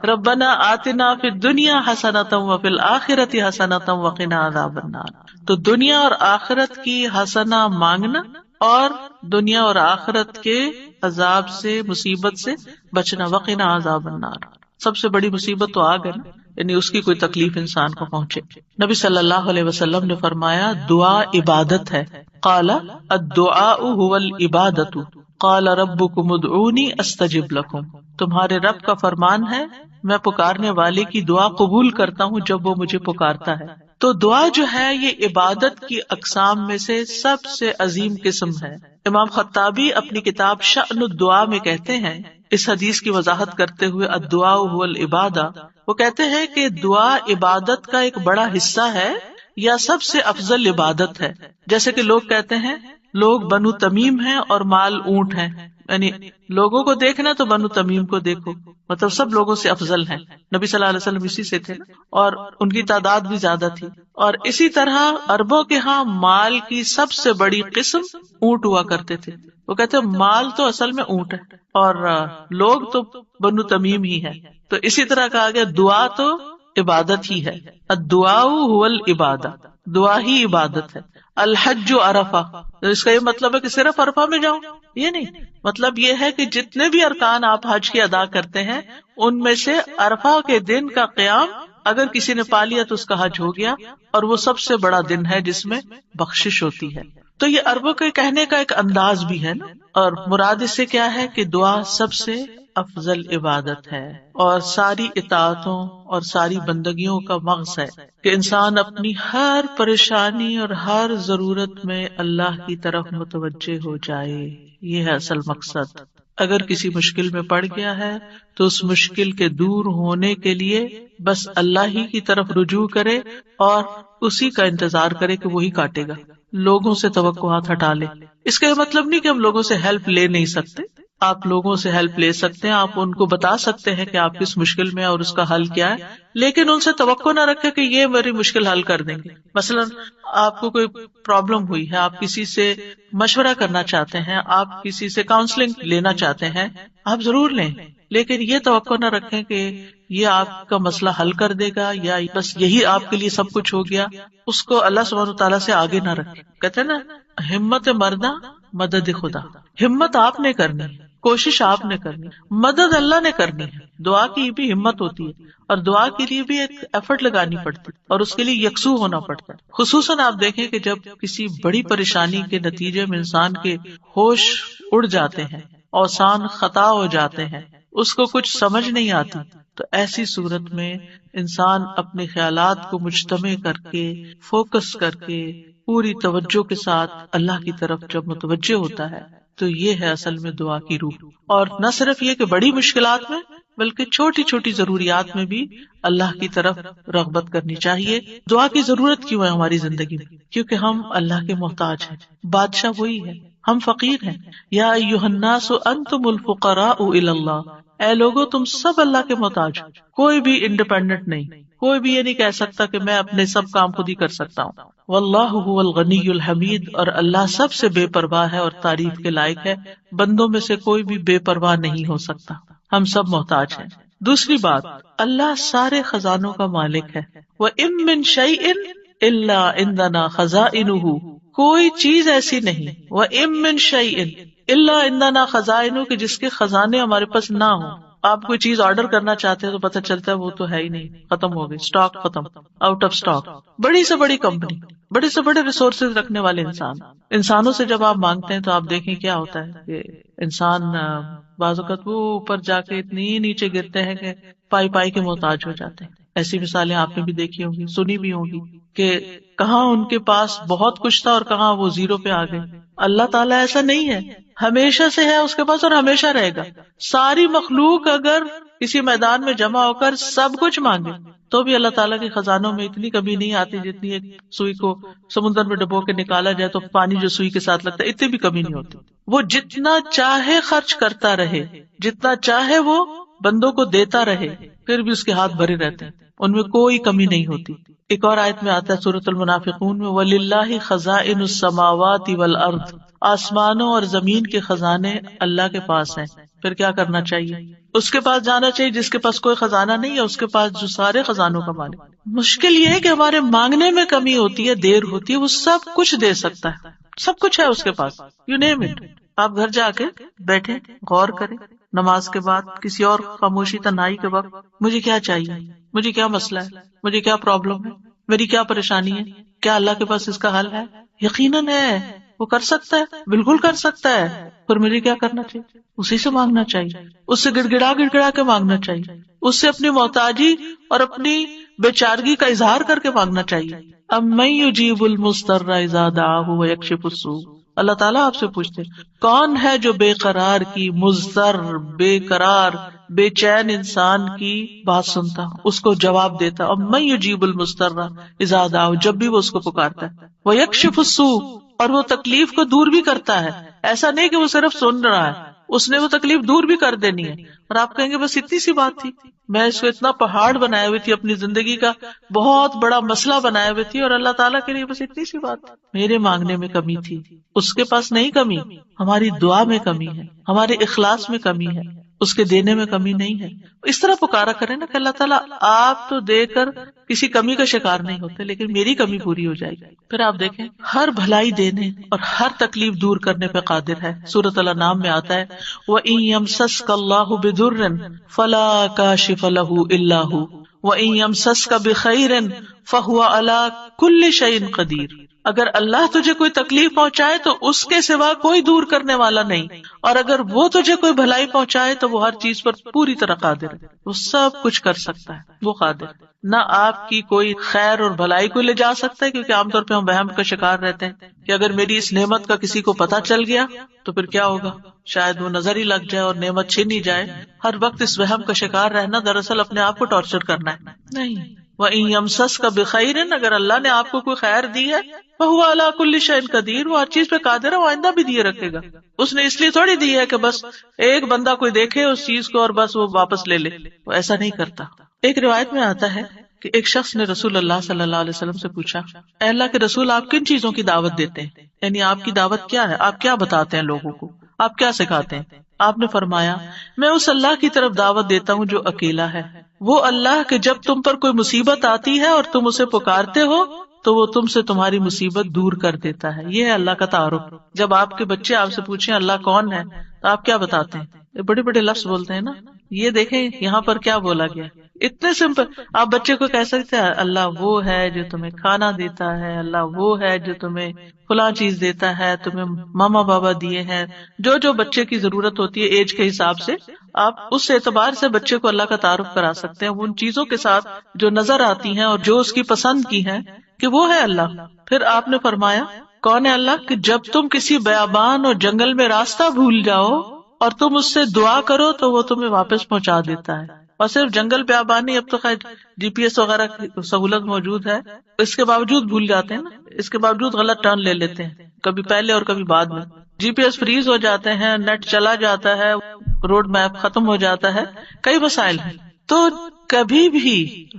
ربنا آتنا فی الدنیا حسنۃ وفی الآخرۃ حسنۃ وقنا عذاب النار. تو دنیا اور آخرت کی حسنہ مانگنا اور دنیا اور آخرت کے عذاب سے، مصیبت سے بچنا. وقنا عذاب النار، سب سے بڑی مصیبت تو آگ ہے نا، یعنی اس کی کوئی تکلیف انسان کو پہنچے. نبی صلی اللہ علیہ وسلم نے فرمایا دعا عبادت ہے. قال الدعاء هو العبادۃ قال ربکم ادعونی استجب لکم. تمہارے رب کا فرمان ہے میں پکارنے والے کی دعا قبول کرتا ہوں جب وہ مجھے پکارتا ہے. تو دعا جو ہے یہ عبادت کی اقسام میں سے سب سے عظیم قسم ہے. امام خطابی اپنی کتاب شأن الدعاء میں کہتے ہیں اس حدیث کی وضاحت کرتے ہوئے الدعاء هو العبادہ، وہ کہتے ہیں کہ دعا عبادت کا ایک بڑا حصہ ہے یا سب سے افضل عبادت ہے. جیسے کہ لوگ کہتے ہیں لوگ بنو تمیم ہیں اور مال اونٹ ہیں، یعنی لوگوں کو دیکھنا تو بنو تمیم کو دیکھو، مطلب سب لوگوں سے افضل ہیں. نبی صلی اللہ علیہ وسلم اسی سے تھے اور ان کی تعداد بھی زیادہ تھی. اور اسی طرح عربوں کے ہاں مال کی سب سے بڑی قسم اونٹ ہوا کرتے تھے. وہ کہتے ہیں مال تو اصل میں اونٹ ہے اور لوگ تو بنو تمیم ہی ہے. تو اسی طرح کہا گیا دعا تو عبادت ہی ہے. الدعاء هو العبادہ، دعا ہی عبادت ہے. الحج عرفہ، اس کا یہ مطلب ہے کہ صرف عرفہ میں جاؤ، یہ نہیں. مطلب یہ ہے کہ جتنے بھی ارکان آپ حج کے ادا کرتے ہیں ان میں سے عرفہ کے دن کا قیام اگر کسی نے پا لیا تو اس کا حج ہو گیا، اور وہ سب سے بڑا دن ہے جس میں بخشش ہوتی ہے. تو یہ عربوں کے کہنے کا ایک انداز بھی ہے نا. اور مراد اس سے کیا ہے کہ دعا سب سے افضل عبادت ہے اور ساری اطاعتوں اور ساری بندگیوں کا مغز ہے کہ انسان اپنی ہر پریشانی اور ہر ضرورت میں اللہ کی طرف متوجہ ہو جائے. یہ ہے اصل مقصد. اگر کسی مشکل میں پڑ گیا ہے تو اس مشکل کے دور ہونے کے لیے بس اللہ ہی کی طرف رجوع کرے اور اسی کا انتظار کرے کہ وہی کاٹے گا. لوگوں سے توقعات ہٹا لے. اس کا یہ مطلب نہیں کہ ہم لوگوں سے ہیلپ لے نہیں سکتے. آپ لوگوں سے ہیلپ لے سکتے ہیں، آپ ان کو بتا سکتے ہیں کہ آپ کس مشکل میں اور اس کا حل کیا ہے، لیکن ان سے توقع نہ رکھے کہ یہ میری مشکل حل کر دیں گے. مثلا آپ کو کوئی پرابلم ہوئی ہے، آپ کسی سے مشورہ کرنا چاہتے ہیں، آپ کسی سے کاؤنسلنگ لینا چاہتے ہیں، آپ ضرور لیں، لیکن یہ توقع نہ رکھیں کہ یہ آپ کا مسئلہ حل کر دے گا یا بس یہی آپ کے لیے سب کچھ ہو گیا. اس کو اللہ سبحانہ وتعالیٰ سے آگے نہ رکھیں. کہتے ہیں نا ہمت مردہ مدد خدا. ہمت آپ نے کرنی، کوشش آپ نے کرنی، مدد اللہ نے کرنی ہے. دعا کی بھی ہمت ہوتی ہے اور دعا کے لیے بھی ایک ایفرٹ لگانی پڑتی ہے اور اس کے لیے یکسو ہونا پڑتا ہے. خصوصاً آپ دیکھیں کہ جب کسی بڑی پریشانی کے نتیجے میں انسان کے ہوش اڑ جاتے ہیں، اوسان خطا ہو جاتے ہیں، اس کو کچھ سمجھ نہیں آتی، تو ایسی صورت میں انسان اپنے خیالات کو مجتمع کر کے فوکس کر کے پوری توجہ کے ساتھ اللہ کی طرف جب متوجہ ہوتا ہے تو یہ ہے اصل میں دعا کی روح. اور نہ صرف یہ کہ بڑی مشکلات میں بلکہ چھوٹی چھوٹی ضروریات میں بھی اللہ کی طرف رغبت کرنی چاہیے. دعا کی ضرورت کیوں ہے ہماری زندگی میں؟ کیونکہ ہم اللہ کے محتاج ہیں. بادشاہ وہی ہے، ہم فقیر ہیں. یا ایھا الناس انتم الفقراء الی اللہ، اے لوگو تم سب اللہ کے محتاج ہو. کوئی بھی انڈیپینڈنٹ نہیں، کوئی بھی یہ نہیں کہہ سکتا کہ میں اپنے سب کام خود ہی کر سکتا ہوں. واللہ هو الغنی الحمید، اور اللہ سب سے بے پرواہ ہے اور تعریف کے لائق ہے. بندوں میں سے کوئی بھی بے پرواہ نہیں ہو سکتا، ہم سب محتاج ہیں. دوسری بات، اللہ سارے خزانوں کا مالک ہے. وَإِن مِّن شَيْءٍ إِلَّا عِندَنَا خَزَائِنُهُ، کوئی چیز ایسی نہیں. وَإِن مِّن شَيْءٍ إِلَّا عِندَنَا خَزَائِنُهُ، کہ جس کے خزانے ہمارے پاس نہ ہوں. آپ کوئی چیز آرڈر کرنا چاہتے ہیں تو پتہ چلتا ہے وہ تو ہے ہی نہیں، ختم ہو گئی، اسٹاک ختم، آؤٹ آف اسٹاک. بڑی سے بڑی کمپنی، بڑے سے بڑے ریسورسز رکھنے والے انسانوں سے جب آپ مانگتے ہیں تو آپ دیکھیں کیا ہوتا ہے کہ انسان بعض اوقات وہ اوپر جا کے اتنی نیچے گرتے ہیں کہ پائی پائی کے محتاج ہو جاتے ہیں. ایسی مثالیں آپ نے بھی دیکھی ہوں گی، سنی بھی ہوں گی کہ کہاں ان کے پاس بہت کچھ تھا اور کہاں وہ زیرو پہ آ گئے. اللہ تعالیٰ ایسا نہیں ہے، ہمیشہ سے ہے اس کے پاس اور ہمیشہ رہے گا. ساری مخلوق اگر کسی میدان میں جمع ہو کر سب کچھ مانگے تو بھی اللہ تعالیٰ کے خزانوں میں اتنی کمی نہیں آتی جتنی ایک سوئی کو سمندر میں ڈبو کے نکالا جائے تو پانی جو سوئی کے ساتھ لگتا ہے اتنی بھی کمی نہیں ہوتی. وہ جتنا چاہے خرچ کرتا رہے، جتنا چاہے وہ بندوں کو دیتا رہے، پھر بھی اس کے ہاتھ بھرے رہتے ہیں، ان میں کوئی کمی نہیں ہوتی. ایک اور آیت میں آتا ہے سورۃ المنافقون میں، وَلِلَّهِ خَزَائِنُ السَّمَاوَاتِ وَالْأَرْضِ، آسمانوں اور زمین کے خزانے اللہ کے پاس ہیں. پھر کیا کرنا چاہیے؟ اس کے پاس جانا چاہیے. جس کے پاس کوئی خزانہ نہیں ہے اس کے پاس جو سارے خزانوں کا مالک. مشکل یہ ہے کہ ہمارے مانگنے میں کمی ہوتی ہے، دیر ہوتی ہے. وہ سب کچھ دے سکتا ہے، سب کچھ ہے اس کے پاس. You name it. آپ گھر جا کے بیٹھے غور کریں نماز کے بعد، کسی اور خاموشی تنہائی کے وقت، مجھے کیا چاہیے، مجھے کیا مسئلہ ہے، مجھے کیا پرابلم ہے، میری کیا پریشانی ہے، کیا اللہ کے پاس اس کا حل ہے؟ یقیناً ہے، وہ کر سکتا ہے، بالکل کر سکتا ہے. پھر مجھے کیا کرنا چاہیے؟ اسی سے مانگنا چاہیے، اس سے گڑ گڑا کے مانگنا چاہیے، اس سے اپنی محتاجی اور اپنی بیچارگی کا اظہار کر کے مانگنا چاہیے. امن یجیب المضطر اذا دعاہ ویکشف السوء. اللہ تعالیٰ آپ سے پوچھتے کون ہے جو بے قرار کی، مضطر بے قرار بے چین انسان کی بات سنتا، اس کو جواب دیتا. امن یجیب المضطر اذا دعاہ، جب بھی وہ اس کو پکارتا ہے. ویکشف السوء، اور وہ تکلیف کو دور بھی کرتا ہے. ایسا نہیں کہ وہ صرف سن رہا ہے، اس نے وہ تکلیف دور بھی کر دینی ہے. اور آپ کہیں گے بس اتنی سی بات تھی، میں اس کو اتنا پہاڑ بنائے ہوئی تھی، اپنی زندگی کا بہت بڑا مسئلہ بنائے ہوئے تھی، اور اللہ تعالیٰ کے لیے بس اتنی سی بات تھی. میرے مانگنے میں کمی تھی، اس کے پاس نہیں کمی. ہماری دعا میں کمی ہے، ہمارے اخلاص میں کمی ہے، اس کے دینے میں کمی نہیں ہے. اس طرح پکارا کریں نا کہ اللہ تعالیٰ آپ تو دے کر کسی کمی کا شکار نہیں ہوتے، لیکن میری کمی پوری ہو جائے گی. پھر آپ دیکھیں ہر بھلائی دینے اور ہر تکلیف دور کرنے پہ قادر ہے. سورۃ الانعام میں آتا ہے وَإِن يَمْسَسْكَ اللَّهُ بِضُرٍّ فَلَا كَاشِفَ لَهُ إِلَّا هُوَ وَإِن يَمْسَسْكَ بِخَيْرٍ فَهُوَ عَلَى كُلِّ شَيْءٍ قَدِيرٌ. اگر اللہ تجھے کوئی تکلیف پہنچائے تو اس کے سوا کوئی دور کرنے والا نہیں، اور اگر وہ تجھے کوئی بھلائی پہنچائے تو وہ ہر چیز پر پوری طرح قادر ہے. وہ سب کچھ کر سکتا ہے، وہ قادر ہے. نہ آپ کی کوئی خیر اور بھلائی کو لے جا سکتا ہے، کیونکہ عام طور پہ ہم وہم کا شکار رہتے ہیں کہ اگر میری اس نعمت کا کسی کو پتہ چل گیا تو پھر کیا ہوگا، شاید وہ نظر ہی لگ جائے اور نعمت چھین ہی جائے. ہر وقت اس وہم کا شکار رہنا دراصل اپنے آپ کو ٹارچر کرنا ہے. نہیں، وَإِن يَمْسَسْكَ بِخَيْرٍ، اگر اللہ نے آپ کو کوئی خیر دی ہے، فَهُوَ عَلَى كُلِّ شَيْءٍ قَدِيرٌ، وہ ہر چیز پہ قادر ہے، وہ آئندہ بھی دیے رکھے گا. اس نے اس لیے تھوڑی دی ہے کہ بس ایک بندہ کوئی دیکھے اس چیز کو اور بس وہ واپس لے لے، وہ ایسا نہیں کرتا. ایک روایت میں آتا ہے کہ ایک شخص نے رسول اللہ صلی اللہ علیہ وسلم سے پوچھا، اے اللہ کے رسول، آپ کن چیزوں کی دعوت دیتے ہیں؟ یعنی آپ کی دعوت کیا ہے، آپ کیا بتاتے ہیں لوگوں کو، آپ کیا سکھاتے ہیں؟ آپ نے فرمایا، میں اس اللہ کی طرف دعوت دیتا ہوں جو اکیلا ہے، وہ اللہ کہ جب تم پر کوئی مصیبت آتی ہے اور تم اسے پکارتے ہو تو وہ تم سے تمہاری مصیبت دور کر دیتا ہے. یہ ہے اللہ کا تعارف. جب آپ کے بچے آپ سے پوچھیں اللہ کون ہے تو آپ کیا بتاتے ہیں؟ یہ بڑے بڑے لفظ بولتے ہیں نا. یہ دیکھیں یہاں پر کیا بولا گیا، اتنے سمپل. آپ بچے کو کہہ سکتے ہیں اللہ وہ ہے جو تمہیں کھانا دیتا ہے، اللہ وہ ہے جو تمہیں فلاں چیز دیتا ہے، تمہیں ماما بابا دیے ہیں. جو جو بچے کی ضرورت ہوتی ہے ایج کے حساب سے آپ اس اعتبار سے بچے کو اللہ کا تعارف کرا سکتے ہیں، ان چیزوں کے ساتھ جو نظر آتی ہیں اور جو اس کی پسند کی ہیں کہ وہ ہے اللہ. پھر آپ نے فرمایا کون ہے اللہ کہ جب تم کسی بیابان اور جنگل میں راستہ بھول جاؤ اور تم اس سے دعا کرو تو وہ تمہیں واپس پہنچا دیتا ہے. اور صرف جنگل بیابانی، اب تو خیر GPS وغیرہ کی سہولت موجود ہے، اس کے باوجود بھول جاتے ہیں نا، اس کے باوجود غلط ٹرن لے لیتے ہیں، کبھی پہلے اور کبھی بعد میں. GPS فریز ہو جاتے ہیں، نیٹ چلا جاتا ہے، روڈ میپ ختم ہو جاتا ہے، کئی مسائل ہیں. تو کبھی بھی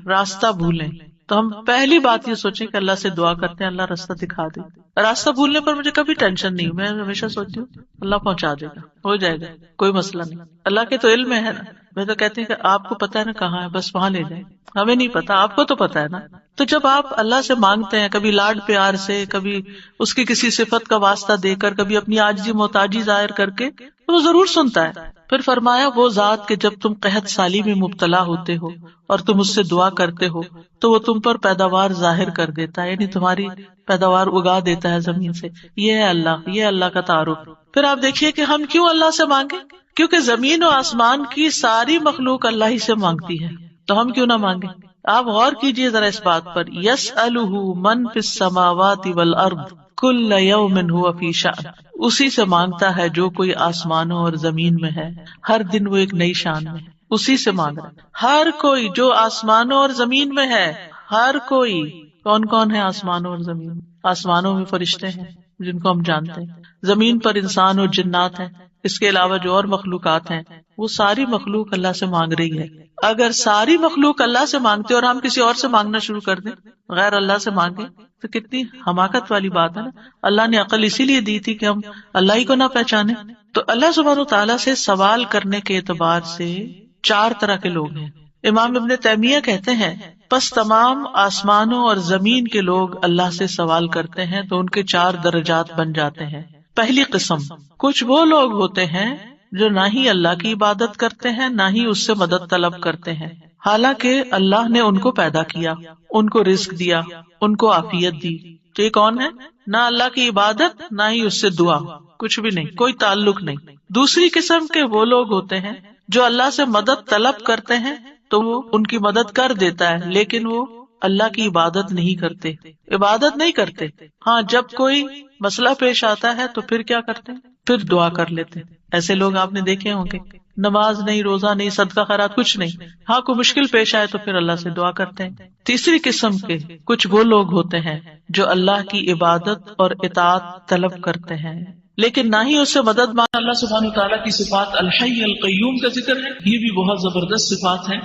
راستہ بھولیں تو ہم پہلی بات یہ سوچیں کہ اللہ سے دعا کرتے ہیں اللہ راستہ دکھا دے. راستہ بھولنے پر مجھے کبھی ٹینشن نہیں، میں ہمیشہ سوچتی ہوں اللہ پہنچا دے گا، ہو جائے گا، کوئی مسئلہ نہیں. اللہ کے تو علم ہے نا. میں تو کہتی ہوں کہ آپ کو پتا ہے نا کہاں ہے، بس وہاں لے جائیں. ہمیں نہیں پتا، آپ کو تو پتا ہے نا. تو جب آپ اللہ سے مانگتے ہیں، کبھی لاڈ پیار سے، کبھی اس کی کسی صفت کا واسطہ دے کر، کبھی اپنی عاجزی محتاجی ظاہر کر کے، تو وہ ضرور سنتا ہے. پھر فرمایا وہ ذات کہ جب تم قحط سالی میں مبتلا ہوتے ہو اور تم اس سے دعا کرتے ہو تو وہ تم پر پیداوار ظاہر کر دیتا ہے، یعنی تمہاری پیداوار اگا دیتا ہے زمین سے. یہ ہے اللہ، یہ اللہ کا تعارف. پھر آپ دیکھیے کہ ہم کیوں اللہ سے مانگیں، کیونکہ زمین و آسمان کی ساری مخلوق اللہ ہی سے مانگتی ہے، تو ہم کیوں نہ مانگیں. آپ غور کیجئے ذرا اس بات پر، یسألہ من فی السماوات والارض کل یوم هو فی شأن، اسی سے مانگتا ہے جو کوئی آسمانوں اور زمین میں ہے، ہر دن وہ ایک نئی شان میں ہے، اسی سے مانگ رہا ہے. ہر کوئی جو آسمانوں اور زمین میں ہے، ہر کوئی. کون کون ہے آسمانوں اور زمین میں؟ آسمانوں میں فرشتے ہیں جن کو ہم جانتے ہیں، زمین پر انسان اور جنات ہیں، اس کے علاوہ جو اور مخلوقات ہیں، وہ ساری مخلوق اللہ سے مانگ رہی ہے. اگر ساری مخلوق اللہ سے مانگتے اور ہم کسی اور سے مانگنا شروع کر دیں، غیر اللہ سے مانگیں، تو کتنی حماقت والی بات ہے نا. اللہ نے عقل اسی لیے دی تھی کہ ہم اللہ ہی کو نہ پہچانے. تو اللہ سبحانہ و تعالیٰ سے سوال کرنے کے اعتبار سے 4 طرح کے لوگ ہیں. امام ابن تیمیہ کہتے ہیں پس تمام آسمانوں اور زمین کے لوگ اللہ سے سوال کرتے ہیں تو ان کے 4 درجات بن جاتے ہیں. پہلی قسم، کچھ وہ لوگ ہوتے ہیں جو نہ ہی اللہ کی عبادت کرتے ہیں نہ ہی اس سے مدد طلب کرتے ہیں، حالانکہ اللہ نے ان کو پیدا کیا، ان کو رزق دیا، ان کو عافیت دی. تو یہ کون ہے؟ نہ اللہ کی عبادت نہ ہی اس سے دعا، کچھ بھی نہیں، کوئی تعلق نہیں. دوسری قسم کے وہ لوگ ہوتے ہیں جو اللہ سے مدد طلب کرتے ہیں تو وہ ان کی مدد کر دیتا ہے، لیکن وہ اللہ کی عبادت نہیں کرتے، عبادت نہیں کرتے. ہاں جب کوئی مسئلہ پیش آتا ہے تو پھر کیا کرتے ہیں؟ پھر دعا کر لیتے ہیں. ایسے لوگ آپ نے دیکھے ہوں گے، نماز نہیں، روزہ نہیں، صدقہ خیرات کچھ نہیں، ہاں کوئی مشکل پیش آئے تو پھر اللہ سے دعا کرتے ہیں. تیسری قسم کے کچھ وہ لوگ ہوتے ہیں جو اللہ کی عبادت اور اطاعت طلب کرتے ہیں لیکن نہ ہی اس سے مدد مانگ. اللہ سبحانہ وتعالیٰ کی صفات الحی القیوم کا ذکر ہے، یہ بھی بہت زبردست صفات ہیں،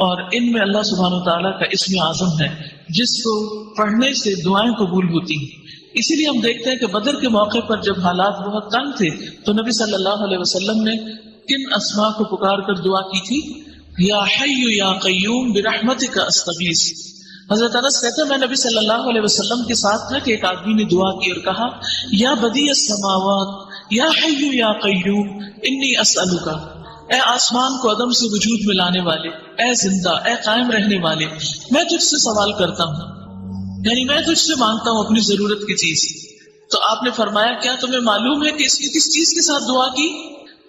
اور ان میں اللہ سبحانہ وتعالیٰ کا اسم اعظم ہے جس کو پڑھنے سے دعائیں قبول ہوتی ہیں. اسی لیے ہم دیکھتے ہیں کہ بدر کے موقع پر جب حالات بہت تنگ تھے تو نبی صلی اللہ علیہ وسلم نے کن اسماء کو پکار کر دعا کی تھی؟ یا حی یا قیوم برحمتک استغیث. حضرت انس کہتے ہیں میں نبی صلی اللہ علیہ وسلم کے ساتھ تھا کہ ایک آدمی نے دعا کی اور کہا یا بدیع السماوات یا حی یا قیوم انی اسألک، اے آسمان کو عدم سے وجود میں لانے والے، اے زندہ، اے قائم رہنے والے، میں تجھ سے سوال کرتا ہوں، یعنی میں تجھ سے مانگتا ہوں اپنی ضرورت کی چیز. تو آپ نے فرمایا کیا تمہیں معلوم ہے کہ اس نے کس چیز کے ساتھ دعا کی؟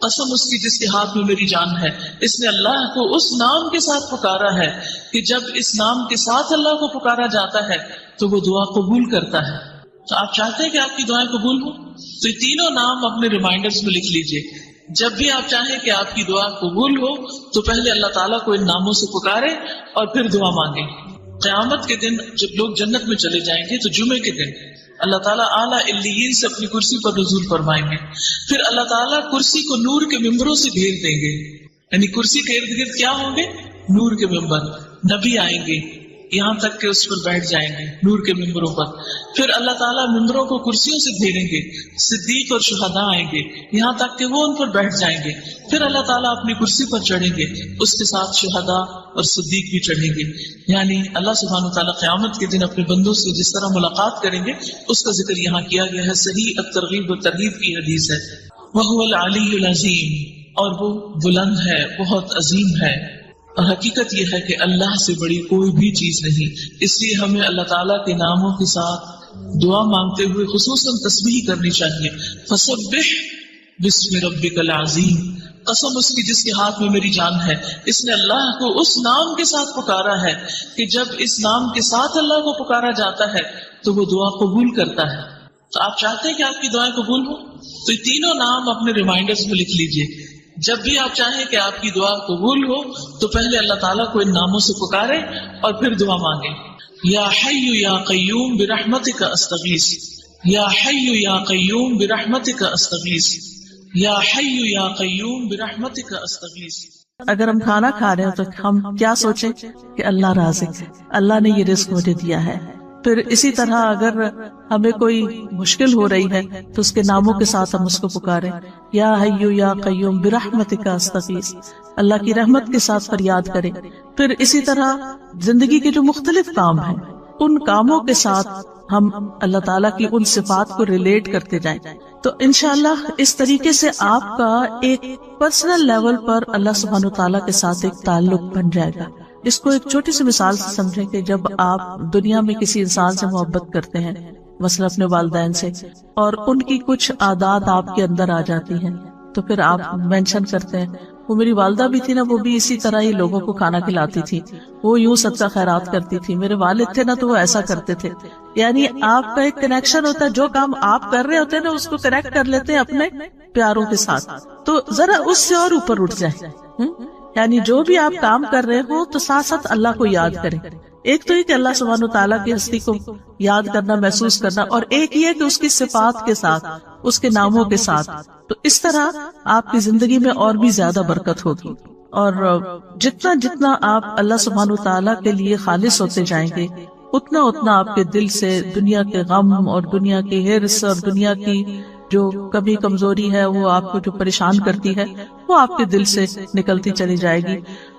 قسم اس کی جس کے ہاتھ میں میری جان ہے، اس نے اللہ کو اس نام کے ساتھ پکارا ہے کہ جب اس نام کے ساتھ اللہ کو پکارا جاتا ہے تو وہ دعا قبول کرتا ہے. تو آپ چاہتے ہیں کہ آپ کی دعائیں قبول ہوں تو یہ تینوں نام اپنے ریمائنڈرز میں لکھ لیجئے. جب بھی آپ چاہیں کہ آپ کی دعا قبول ہو تو پہلے اللہ تعالیٰ کو ان ناموں سے پکارے اور پھر دعا مانگیں. قیامت کے دن جب لوگ جنت میں چلے جائیں گے تو جمعے کے دن اللہ تعالیٰ اعلیٰ علیین سے اپنی کرسی پر نزول فرمائیں گے. پھر اللہ تعالیٰ کرسی کو نور کے ممبروں سے گھیر دیں گے، یعنی کرسی کے ارد گرد کیا ہوں گے؟ نور کے ممبر. نبی آئیں گے یہاں تک کہ اس پر بیٹھ جائیں گے نور کے ممبروں پر. پھر اللہ تعالیٰ ممبروں کو کرسیوں سے گھیریں گے، صدیق اور شہداء آئیں گے یہاں تک کہ وہ ان پر بیٹھ جائیں گے. پھر اللہ تعالیٰ اپنی کرسی پر چڑھیں گے، اس کے ساتھ شہداء اور صدیق بھی چڑھیں گے. یعنی اللہ سبحانہ وتعالیٰ قیامت کے دن اپنے بندوں سے جس طرح ملاقات کریں گے اس کا ذکر یہاں کیا گیا ہے. صحیح الترغیب و ترغیب کی حدیث ہے. وَهُوَ الْعَلِيُّ الْعَظِيمُ، اور وہ بلند ہے، بہت عظیم ہے. اور حقیقت یہ ہے کہ اللہ سے بڑی کوئی بھی چیز نہیں، اس لیے ہمیں اللہ تعالیٰ کے ناموں کے ساتھ دعا مانگتے ہوئے خصوصاً تسبیح کرنی چاہیے. فسبح بسم ربک العظیم، قسم اس کی جس کے ہاتھ میں میری جان ہے، اس نے اللہ کو اس نام کے ساتھ پکارا ہے کہ جب اس نام کے ساتھ اللہ کو پکارا جاتا ہے تو وہ دعا قبول کرتا ہے. تو آپ چاہتے ہیں کہ آپ کی دعائیں قبول ہوں تو یہ تینوں نام اپنے ریمائنڈرز میں لکھ لیجئے. جب بھی آپ چاہیں کہ آپ کی دعا قبول ہو تو پہلے اللہ تعالیٰ کو ان ناموں سے پکارے اور پھر دعا مانگیں. یا حی یا قیوم برحمتک استغیث، یا حی یا قیوم برحمتک استغیث، یا حی یا قیوم برحمتک استغیث. اگر ہم کھانا کھا رہے ہیں تو ہم کیا سوچیں کہ اللہ رازق ہے، اللہ نے یہ رزق مجھے دیا ہے. پھر اسی طرح اگر ہمیں کوئی مشکل ہو رہی ہے تو اس کے ناموں کے ساتھ ہم اس کو پکاریں. یا حی یا قیوم برحمتک استغیث، اللہ کی رحمت کے ساتھ فریاد کریں. پھر اسی طرح زندگی کے جو مختلف کام ہیں ان کاموں کے ساتھ ہم اللہ تعالیٰ کی ان صفات کو ریلیٹ کرتے جائیں تو انشاءاللہ اس طریقے سے آپ کا ایک پرسنل لیول پر اللہ سبحانہ وتعالیٰ کے ساتھ ایک تعلق بن جائے گا. اس کو ایک چھوٹی سی مثال سے سمجھیں کہ جب آپ دنیا میں کسی انسان سے محبت کرتے ہیں، مثلا اپنے والدین سے، اور ان کی کچھ عادات آپ کے اندر آ جاتی ہیں تو پھر آپ مینشن کرتے ہیں وہ میری والدہ بھی تھی نا، وہ بھی اسی طرح ہی لوگوں کو کھانا کھلاتی تھی، وہ یوں صدقہ خیرات کرتی تھی، میرے والد تھے نا تو وہ ایسا کرتے تھے. یعنی آپ کا ایک کنیکشن ہوتا ہے، جو کام آپ کر رہے ہوتے ہیں نا اس کو کنیکٹ کر لیتے ہیں اپنے پیاروں کے ساتھ. تو ذرا اس سے اور اوپر اٹھ جائیں، یعنی جو بھی آپ کام کر رہے ہو تو ساتھ ساتھ اللہ کو یاد کریں. ایک تو یہ کہ اللہ سبحانہ وتعالیٰ کی ہستی کو یاد کرنا، محسوس کرنا، اور ایک یہ کہ اس کی صفات کے ساتھ، اس کے ناموں کے ساتھ. تو اس طرح آپ کی زندگی میں اور بھی زیادہ برکت ہوگی. اور جتنا جتنا آپ اللہ سبحانہ وتعالیٰ کے لیے خالص ہوتے جائیں گے اتنا اتنا آپ کے دل سے دنیا کے غم اور دنیا کی ہرس اور دنیا کی جو کمی کمزوری ہے، وہ آپ کو جو پریشان کرتی ہے، وہ آپ کے دل سے نکلتی چلی جائے گی.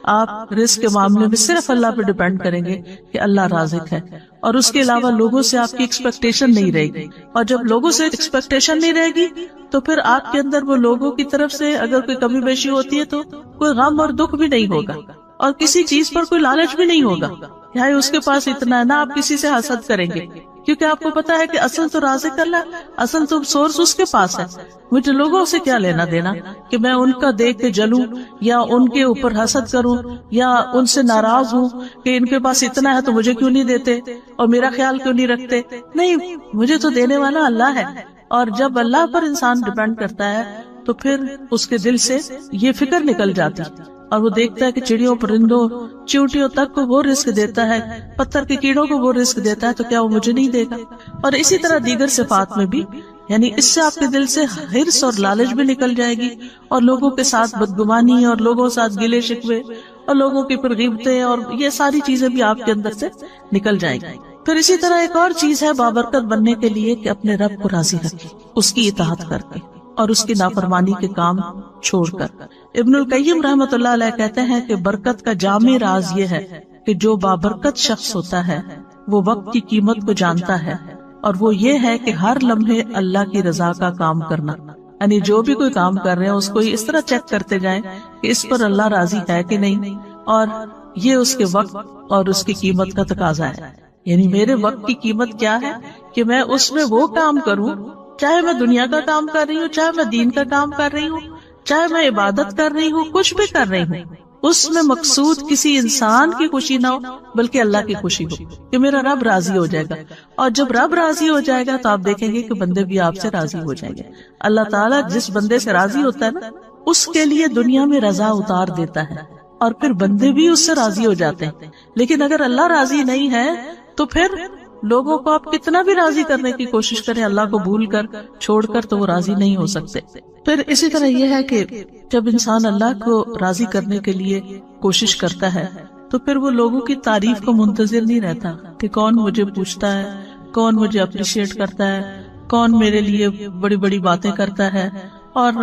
آپ رزق کے معاملے میں صرف اللہ پہ ڈیپینڈ کریں گے کہ اللہ رازق ہے، اور اس کے علاوہ لوگوں سے آپ کی ایکسپیکٹیشن نہیں رہے گی. اور جب لوگوں سے ایکسپیکٹیشن نہیں رہے گی تو پھر آپ کے اندر وہ لوگوں کی طرف سے اگر کوئی کمی بیشی ہوتی ہے تو کوئی غم اور دکھ بھی نہیں ہوگا، اور کسی چیز پر کوئی لالچ بھی نہیں ہوگا. یعنی اس کے پاس اتنا ہے، نہ آپ کسی سے حسد کریں گے، کیونکہ آپ کو پتا ہے کہ اصل تو رازق اللہ، اصل تو سورس اس کے پاس ہے. مجھے لوگوں سے کیا لینا دینا کہ میں ان کا دیکھ کے جلوں یا ان کے اوپر حسد کروں یا ان سے ناراض ہوں کہ ان کے پاس اتنا ہے تو مجھے کیوں نہیں دیتے اور میرا خیال کیوں نہیں رکھتے. نہیں، مجھے تو دینے والا اللہ ہے. اور جب اللہ پر انسان ڈیپینڈ کرتا ہے تو پھر اس کے دل سے یہ فکر نکل جاتی اور وہ دیکھتا ہے کہ چڑیوں، پرندوں، چیونٹیوں تک کو وہ رزق دیتا ہے، پتھر کے کیڑوں کو وہ رزق دیتا ہے، تو کیا وہ مجھے نہیں دے گا؟ اور اسی طرح دیگر صفات میں بھی، یعنی اس سے آپ کے دل سے حرص اور لالچ بھی نکل جائے گی، اور لوگوں کے ساتھ بدگمانی اور لوگوں کے ساتھ گلے شکوے اور لوگوں کی پھر غیبتیں اور یہ ساری چیزیں بھی آپ کے اندر سے نکل جائیں گی. پھر اسی طرح ایک اور چیز ہے بابرکت بننے کے لیے کہ اپنے رب کو راضی رکھیں، اس کی اطاعت کر کے اور اس کی نافرمانی کے کام چھوڑ کر. ابن القیم رحمۃ اللہ علیہ کہتے ہیں کہ برکت کا جامع راز یہ ہے کہ جو بابرکت شخص ہوتا ہے وہ وقت کی قیمت کو جانتا ہے، اور وہ یہ ہے کہ ہر لمحے اللہ کی رضا کا کام کرنا، یعنی جو بھی کوئی کام کر رہے ہیں اس کو اس طرح چیک کرتے جائیں کہ اس پر اللہ راضی ہے کہ نہیں، اور یہ اس کے وقت اور اس کی قیمت کا تقاضا ہے. یعنی میرے وقت کی قیمت کیا ہے کہ میں اس میں وہ کام کروں، چاہے میں دنیا کا کام کر رہی ہوں، چاہے میں دین کا کام کر رہی ہوں، چاہے میں عبادت کر رہی ہوں، کچھ بھی کر رہی ہوں، اس میں مقصود کسی انسان کی خوشی نہ ہو بلکہ اللہ کی خوشی ہو کہ میرا رب راضی ہو جائے گا. اور جب رب راضی ہو جائے گا تو آپ دیکھیں گے کہ بندے بھی آپ سے راضی ہو جائیں گے. اللہ تعالیٰ جس بندے سے راضی ہوتا ہے نا، اس کے لیے دنیا میں رضا اتار دیتا ہے اور پھر بندے بھی اس سے راضی ہو جاتے ہیں. لیکن اگر اللہ راضی نہیں ہے تو پھر لوگوں کو آپ کتنا بھی راضی کرنے کی کوشش کریں، اللہ کو بھول کر چھوڑ کر، تو وہ راضی نہیں ہو سکتے. پھر اسی طرح یہ ہے کہ جب انسان اللہ کو راضی کرنے کے لیے کوشش کرتا ہے تو پھر وہ لوگوں کی تعریف کو منتظر نہیں رہتا کہ کون مجھے پوچھتا ہے، کون مجھے اپریشیٹ کرتا ہے، کون میرے لیے بڑی بڑی باتیں کرتا ہے. اور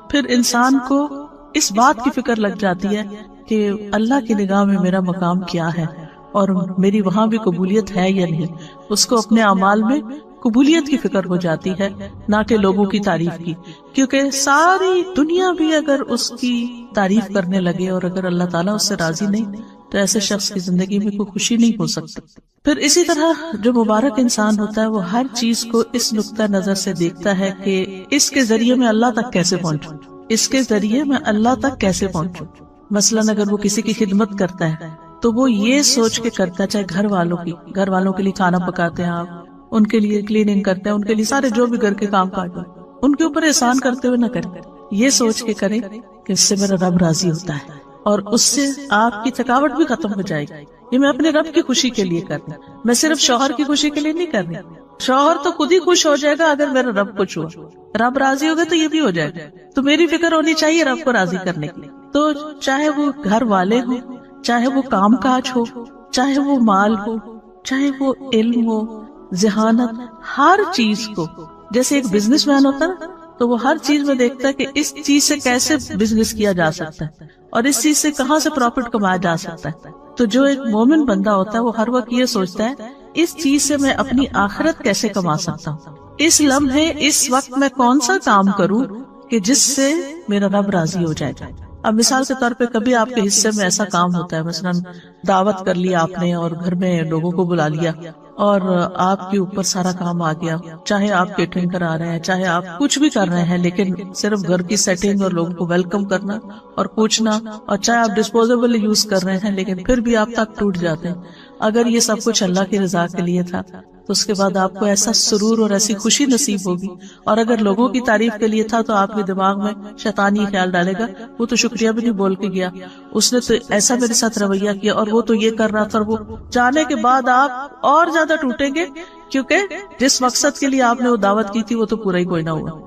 پھر انسان کو اس بات کی فکر لگ جاتی ہے کہ اللہ کی نگاہ میں میرا مقام کیا ہے اور میری وہاں بھی قبولیت ہے یا نہیں. اس کو اپنے اعمال میں قبولیت کی فکر ہو جاتی ہے، نہ کہ لوگوں کی تعریف کی، کیونکہ ساری دنیا بھی اگر اس کی تعریف کرنے لگے اور اگر اللہ تعالیٰ اس سے راضی نہیں تو ایسے شخص کی زندگی میں کوئی خوشی نہیں ہو سکتی. پھر اسی طرح جو مبارک انسان ہوتا ہے وہ ہر چیز کو اس نقطہ نظر سے دیکھتا ہے کہ اس کے ذریعے میں اللہ تک کیسے پہنچوں، اس کے ذریعے میں اللہ تک کیسے پہنچوں. مثلاً اگر وہ کسی کی خدمت کرتا ہے تو وہ یہ سوچ کے کرتا ہے، چاہے گھر والوں کے لیے کھانا پکاتے ہیں آپ، ان کے لیے کلیننگ کرتے ہیں، ان کے لیے سارے جو بھی گھر کے کام کاج ہیں ان کے اوپر احسان کرتے ہوئے نہ کریں، یہ سوچ کے کریں کہ اس سے میرا رب راضی ہوتا ہے اور اس سے آپ کی تھکاوٹ بھی ختم ہو جائے گی. یہ میں اپنے رب کی خوشی کے لیے کر رہی ہوں، میں صرف شوہر کی خوشی کے لیے نہیں کر رہی. شوہر تو خود ہی خوش ہو جائے گا اگر میرا رب خوش ہوا، رب راضی ہوگا تو یہ بھی ہو جائے گا. تو میری فکر ہونی چاہیے رب کو راضی کرنے کی. تو چاہے وہ گھر والے ہوں، چاہے وہ کام کاج ہو، چاہے وہ مال ہو، چاہے وہ علم ہو، ذہانت، ہر چیز کو، جیسے ایک بزنس مین ہوتا ہے نا تو وہ ہر چیز میں دیکھتا ہے کہ اس چیز سے کیسے بزنس کیا جا سکتا ہے اور اس چیز سے کہاں سے پروفٹ کمایا جا سکتا ہے. تو جو ایک مومن بندہ ہوتا ہے وہ ہر وقت یہ سوچتا ہے اس چیز سے میں اپنی آخرت کیسے کما سکتا ہوں، اس لمحے اس وقت میں کون سا کام کروں کہ جس سے میرا رب راضی ہو جائے. اب مثال کے طور پہ کبھی آپ کے حصے میں ایسا کام ہوتا ہے، مثلاً دعوت کر لی آپ نے اور گھر میں لوگوں کو بلا لیا اور آپ کے اوپر سارا کام آ گیا، چاہے آپ کیٹرنگ کرا رہے ہیں، چاہے آپ کچھ بھی کر رہے ہیں، لیکن صرف گھر کی سیٹنگ اور لوگوں کو ویلکم کرنا اور پوچھنا، اور چاہے آپ ڈسپوزیبل یوز کر رہے ہیں لیکن پھر بھی آپ تک ٹوٹ جاتے ہیں. اگر یہ سب کچھ اللہ کی رضا کے لیے تھا تو اس کے بعد آپ کو ایسا سرور اور ایسی خوشی نصیب ہوگی. اور اگر لوگوں کی تعریف کے لیے تھا تو آپ کے دماغ میں شیطان یہ خیال ڈالے گا وہ تو شکریہ بھی نہیں بول کے گیا، اس نے تو ایسا میرے ساتھ رویہ کیا اور وہ تو یہ کر رہا تھا. وہ جانے کے بعد آپ اور زیادہ ٹوٹیں گے کیونکہ جس مقصد کے لیے آپ نے وہ دعوت کی تھی وہ تو پورا ہی کوئی نہ ہوا.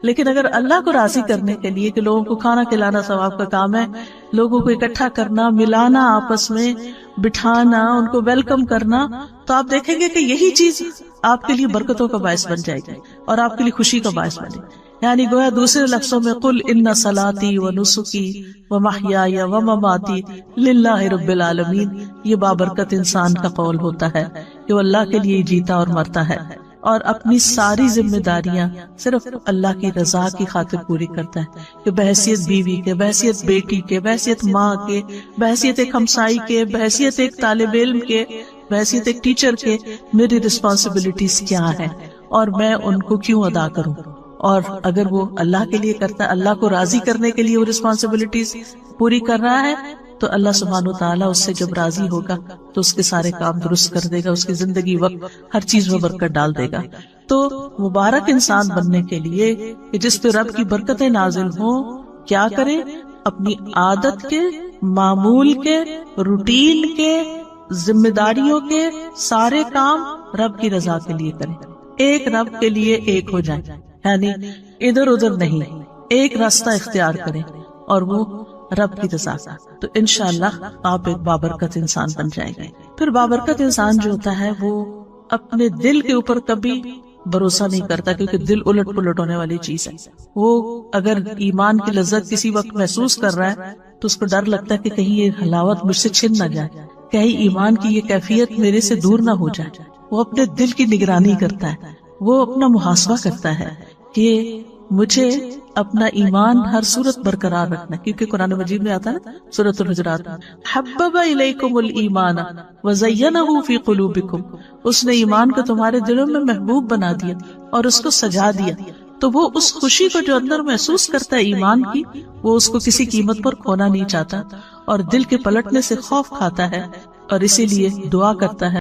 لیکن اگر اللہ کو راضی کرنے کے لیے کہ لوگوں کو کھانا کھلانا ثواب کا کام ہے، لوگوں کو اکٹھا کرنا، ملانا، آپس میں بٹھانا، ان کو ویلکم کرنا، تو آپ دیکھیں گے کہ یہی چیز آپ کے لیے برکتوں کا باعث بن جائے گی اور آپ کے لیے خوشی کا باعث بنے. یعنی گویا دوسرے لفظوں میں قل ان صلاتی و نسکی و محیای و مماتی للہ رب العالمین، یہ بابرکت انسان کا قول ہوتا ہے کہ وہ اللہ کے لیے جیتا اور مرتا ہے اور اپنی ساری ذمہ داریاں صرف اللہ کی رضا کی خاطر پوری کرتا ہے، کہ بحیثیت بیوی کے، بحیثیت بیٹی کے، بحیثیت ماں کے، بحیثیت ایک ہمسائی کے، بحیثیت ایک طالب علم کے، بحیثیت ایک ٹیچر کے، میری رسپانسبلٹیز کیا ہے اور میں ان کو کیوں ادا کروں. اور اگر وہ اللہ کے لیے کرتا ہے، اللہ کو راضی کرنے کے لیے وہ رسپانسبلٹیز پوری کر رہا ہے، تو اللہ سبحانہ وتعالیٰ اس سے جب راضی ہوگا تو اس کے سارے کام درست کر دے گا، اس کی زندگی وقت ہر چیز میں برکت ڈال دے گا. تو مبارک انسان بننے کے لیے کہ جس پہ رب کی برکتیں نازل ہوں، کیا کریں؟ اپنی عادت کے، معمول کے، روٹین کے، ذمہ داریوں کے سارے کام رب کی رضا کے لیے کریں. ایک رب کے لیے ایک ہو جائیں، یعنی ادھر ادھر نہیں، ایک راستہ اختیار کریں اور وہ رب کی رضا. تو انشاءاللہ آپ ایک بابرکت انسان بن جائیں گے. پھر بابرکت انسان جو ہوتا ہے وہ اپنے دل کے اوپر کبھی بھروسہ نہیں کرتا، کیونکہ دل الٹ پلٹ ہونے والی چیز ہے. وہ اگر ایمان کی لذت کسی وقت محسوس کر رہا ہے تو اس کو ڈر لگتا ہے کہ کہیں یہ حلاوت مجھ سے چھن نہ جائے، کہیں ایمان کی یہ کیفیت میرے سے دور نہ ہو جائے. وہ اپنے دل کی نگرانی کرتا ہے، وہ اپنا محاسبہ کرتا ہے کہ مجھے اپنا ایمان ہر صورت برقرار رکھنا، کیونکہ قرآن مجید میں آتا ہے سورۃ الحجرات، حبب الیکم الایمان وزینہ فی قلوبکم، اس نے ایمان کو تمہارے دلوں میں محبوب بنا دیا اور اس کو سجا دیا. تو وہ اس خوشی کو جو اندر محسوس کرتا ہے ایمان کی، وہ اس کو کسی قیمت پر کھونا نہیں چاہتا، اور دل کے پلٹنے سے خوف کھاتا ہے، اور اسی لیے دعا کرتا ہے